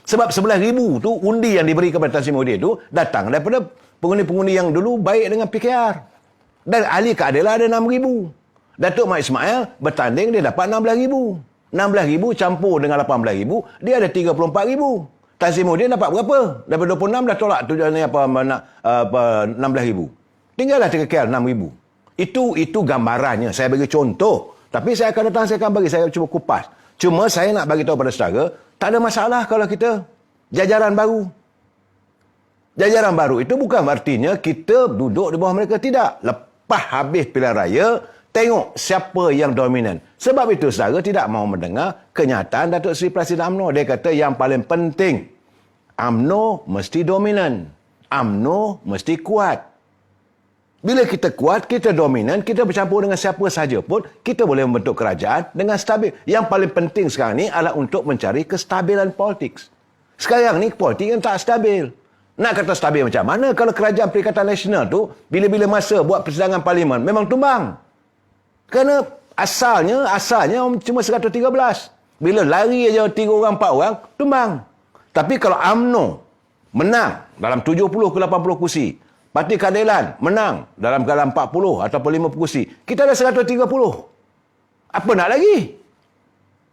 Sebab 11,000 tu undi yang diberi kepada Tan Sri Muhyiddin tu datang daripada pengundi-pengundi yang dulu baik dengan PKR. Dan ahli keadilan ada 6,000. Datuk Mat Ismail bertanding dia dapat 16,000. 16,000 campur dengan 18,000, dia ada 34,000. Tan Sri Muhyiddin dapat berapa? Daripada 26 dah tolak 16,000. Tinggallah KL 6,000. Itu gambarannya. Saya bagi contoh. Tapi saya akan datang, saya cuba kupas. Cuma saya nak bagi tahu pada saudara, tak ada masalah kalau kita jajaran baru. Jajaran baru itu bukan artinya kita duduk di bawah mereka, tidak. Lepas habis pilihan raya, tengok siapa yang dominan. Sebab itu saudara tidak mahu mendengar kenyataan Datuk Seri Presiden UMNO. Dia kata yang paling penting, UMNO mesti dominan. UMNO mesti kuat. Bila kita kuat, kita dominan, kita bercampur dengan siapa sahaja pun, kita boleh membentuk kerajaan dengan stabil. Yang paling penting sekarang ni adalah untuk mencari kestabilan politik. Sekarang ni politik yang tak stabil. Nak kata stabil macam mana kalau kerajaan Perikatan Nasional tu, bila-bila masa buat persidangan parlimen, memang tumbang. Kerana asalnya cuma 113. Bila lari aja 3 orang, 4 orang, tumbang. Tapi kalau UMNO menang dalam 70 ke 80 kursi, Parti Keadilan menang dalam 40 ataupun 50 kursi, kita ada 130. Apa nak lagi?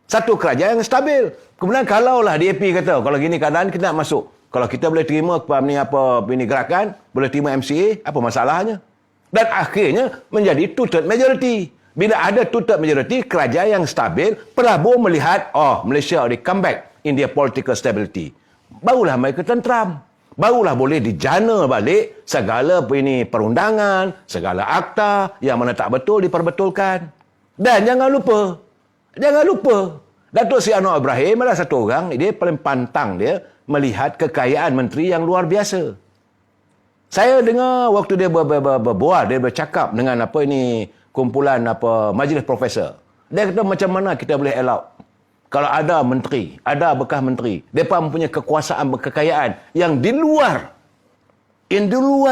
Satu kerajaan yang stabil. Kemudian kalaulah DAP kata, kalau gini keadaan kita nak masuk. Kalau kita boleh terima ini gerakan, boleh terima MCA, apa masalahnya? Dan akhirnya menjadi two-third majority. Bila ada two-third majority, kerajaan yang stabil, Prabowo melihat, Malaysia already come back in their political stability. Barulah mereka tentram. Barulah boleh dijana balik segala perundangan, segala akta yang mana tak betul diperbetulkan. Dan jangan lupa, Datuk Seri Anwar Ibrahim adalah satu orang, dia paling pantang dia melihat kekayaan menteri yang luar biasa. Saya dengar waktu dia berbual, dia bercakap dengan kumpulan majlis profesor. Dia kata macam mana kita boleh allow kalau ada menteri, ada bekas menteri, mereka mempunyai kekuasaan, kekayaan yang di luar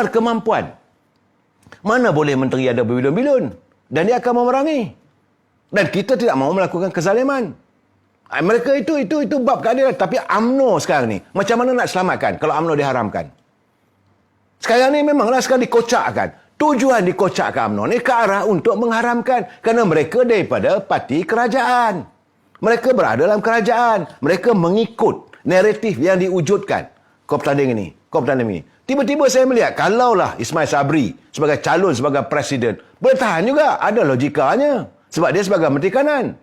kemampuan. Mana boleh menteri ada berbilion-bilion? Dan dia akan memerangi. Dan kita tidak mahu melakukan kezaliman. Mereka itu bab keadilan. Tapi UMNO sekarang ni, macam mana nak selamatkan kalau UMNO diharamkan? Sekarang ni memanglah sekarang dikocakkan. Tujuan dikocakkan UMNO ni ke arah untuk mengharamkan. Kerana mereka daripada parti kerajaan. Mereka berada dalam kerajaan. Mereka mengikut naratif yang diwujudkan. Kau bertanding ini. Tiba-tiba saya melihat, kalaulah Ismail Sabri sebagai calon, sebagai presiden, boleh tahan juga. Ada logikanya. Sebab dia sebagai menteri kanan.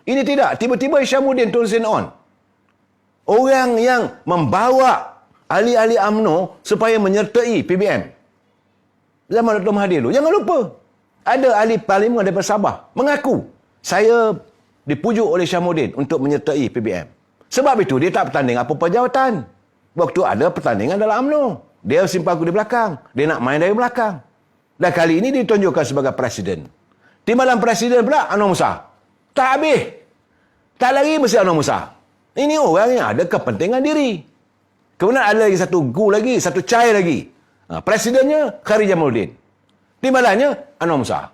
Ini tidak. Tiba-tiba Hishamuddin Tun On. Orang yang membawa ahli-ahli UMNO supaya menyertai PBM. Zaman Dr. Mahathir dulu. Jangan lupa. Ada ahli parlimen daripada Sabah. Mengaku, saya dipujuk oleh Hishamuddin untuk menyertai PBM. Sebab itu dia tak bertanding apa-apa jawatan. Waktu ada pertandingan dalam UMNO, dia simpan aku di belakang. Dia nak main dari belakang. Dan kali ini ditunjukkan sebagai presiden. Timbalan presiden pula Anwar Musa. Tak habis. Tak lagi mesti Anwar Musa. Ini orang yang ada kepentingan diri. Kemudian ada lagi satu satu cair lagi. Presidennya Khari Jamaluddin. Timbalannya Anwar Musa.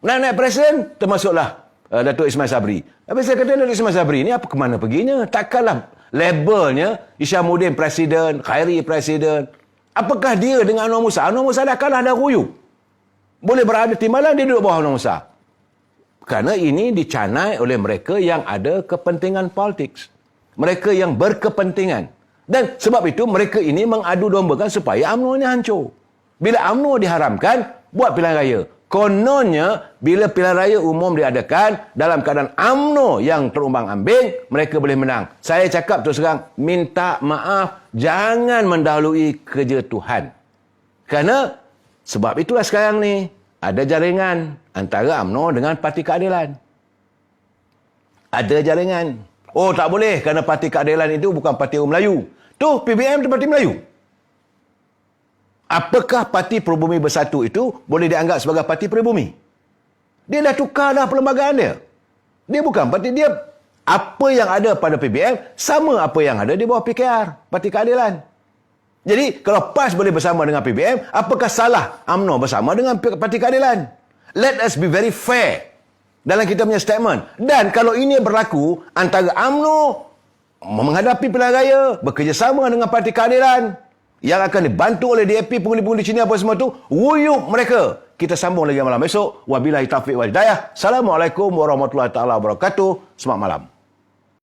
Naik presiden, termasuklah Datuk Ismail Sabri. Habis saya kata, Datuk Ismail Sabri ni apa ke mana perginya? Takkanlah labelnya Isyamuddin presiden, Khairi presiden. Apakah dia dengan Anwar Musa? Anwar Musa dah kalah, dah ruyuk. Boleh berada timbalan, dia duduk bawah Anwar Musa. Kerana ini dicanai oleh mereka yang ada kepentingan politik. Mereka yang berkepentingan. Dan sebab itu mereka ini mengadu dombakan supaya UMNO ini hancur. Bila UMNO diharamkan, buat pilihan raya. Kononnya, bila pilihan raya umum diadakan, dalam keadaan UMNO yang terumbang-ambing, mereka boleh menang. Saya cakap terus terang, minta maaf, jangan mendahului kerja Tuhan. Kerana, sebab itulah sekarang ni, ada jaringan antara UMNO dengan Parti Keadilan. Ada jaringan. Oh, tak boleh, kerana Parti Keadilan itu bukan Parti Orang Melayu. Tu, PBM itu Parti Melayu. Apakah Parti Peribumi Bersatu itu boleh dianggap sebagai Parti Peribumi? Dia dah tukar dah perlembagaan dia. Dia bukan parti dia. Apa yang ada pada PBM sama apa yang ada di bawah PKR, Parti Keadilan. Jadi kalau PAS boleh bersama dengan PBM, apakah salah UMNO bersama dengan Parti Keadilan? Let us be very fair dalam kita punya statement. Dan kalau ini berlaku antara UMNO menghadapi pilihan raya, bekerjasama dengan Parti Keadilan, yang akan dibantu oleh DAP, pengundi-pengundi Cina apa semua tu, wuyuk mereka. Kita sambung lagi malam esok. Wabillahi taufiq wal hidayah. Assalamualaikum warahmatullahi taala wabarakatuh. Selamat malam.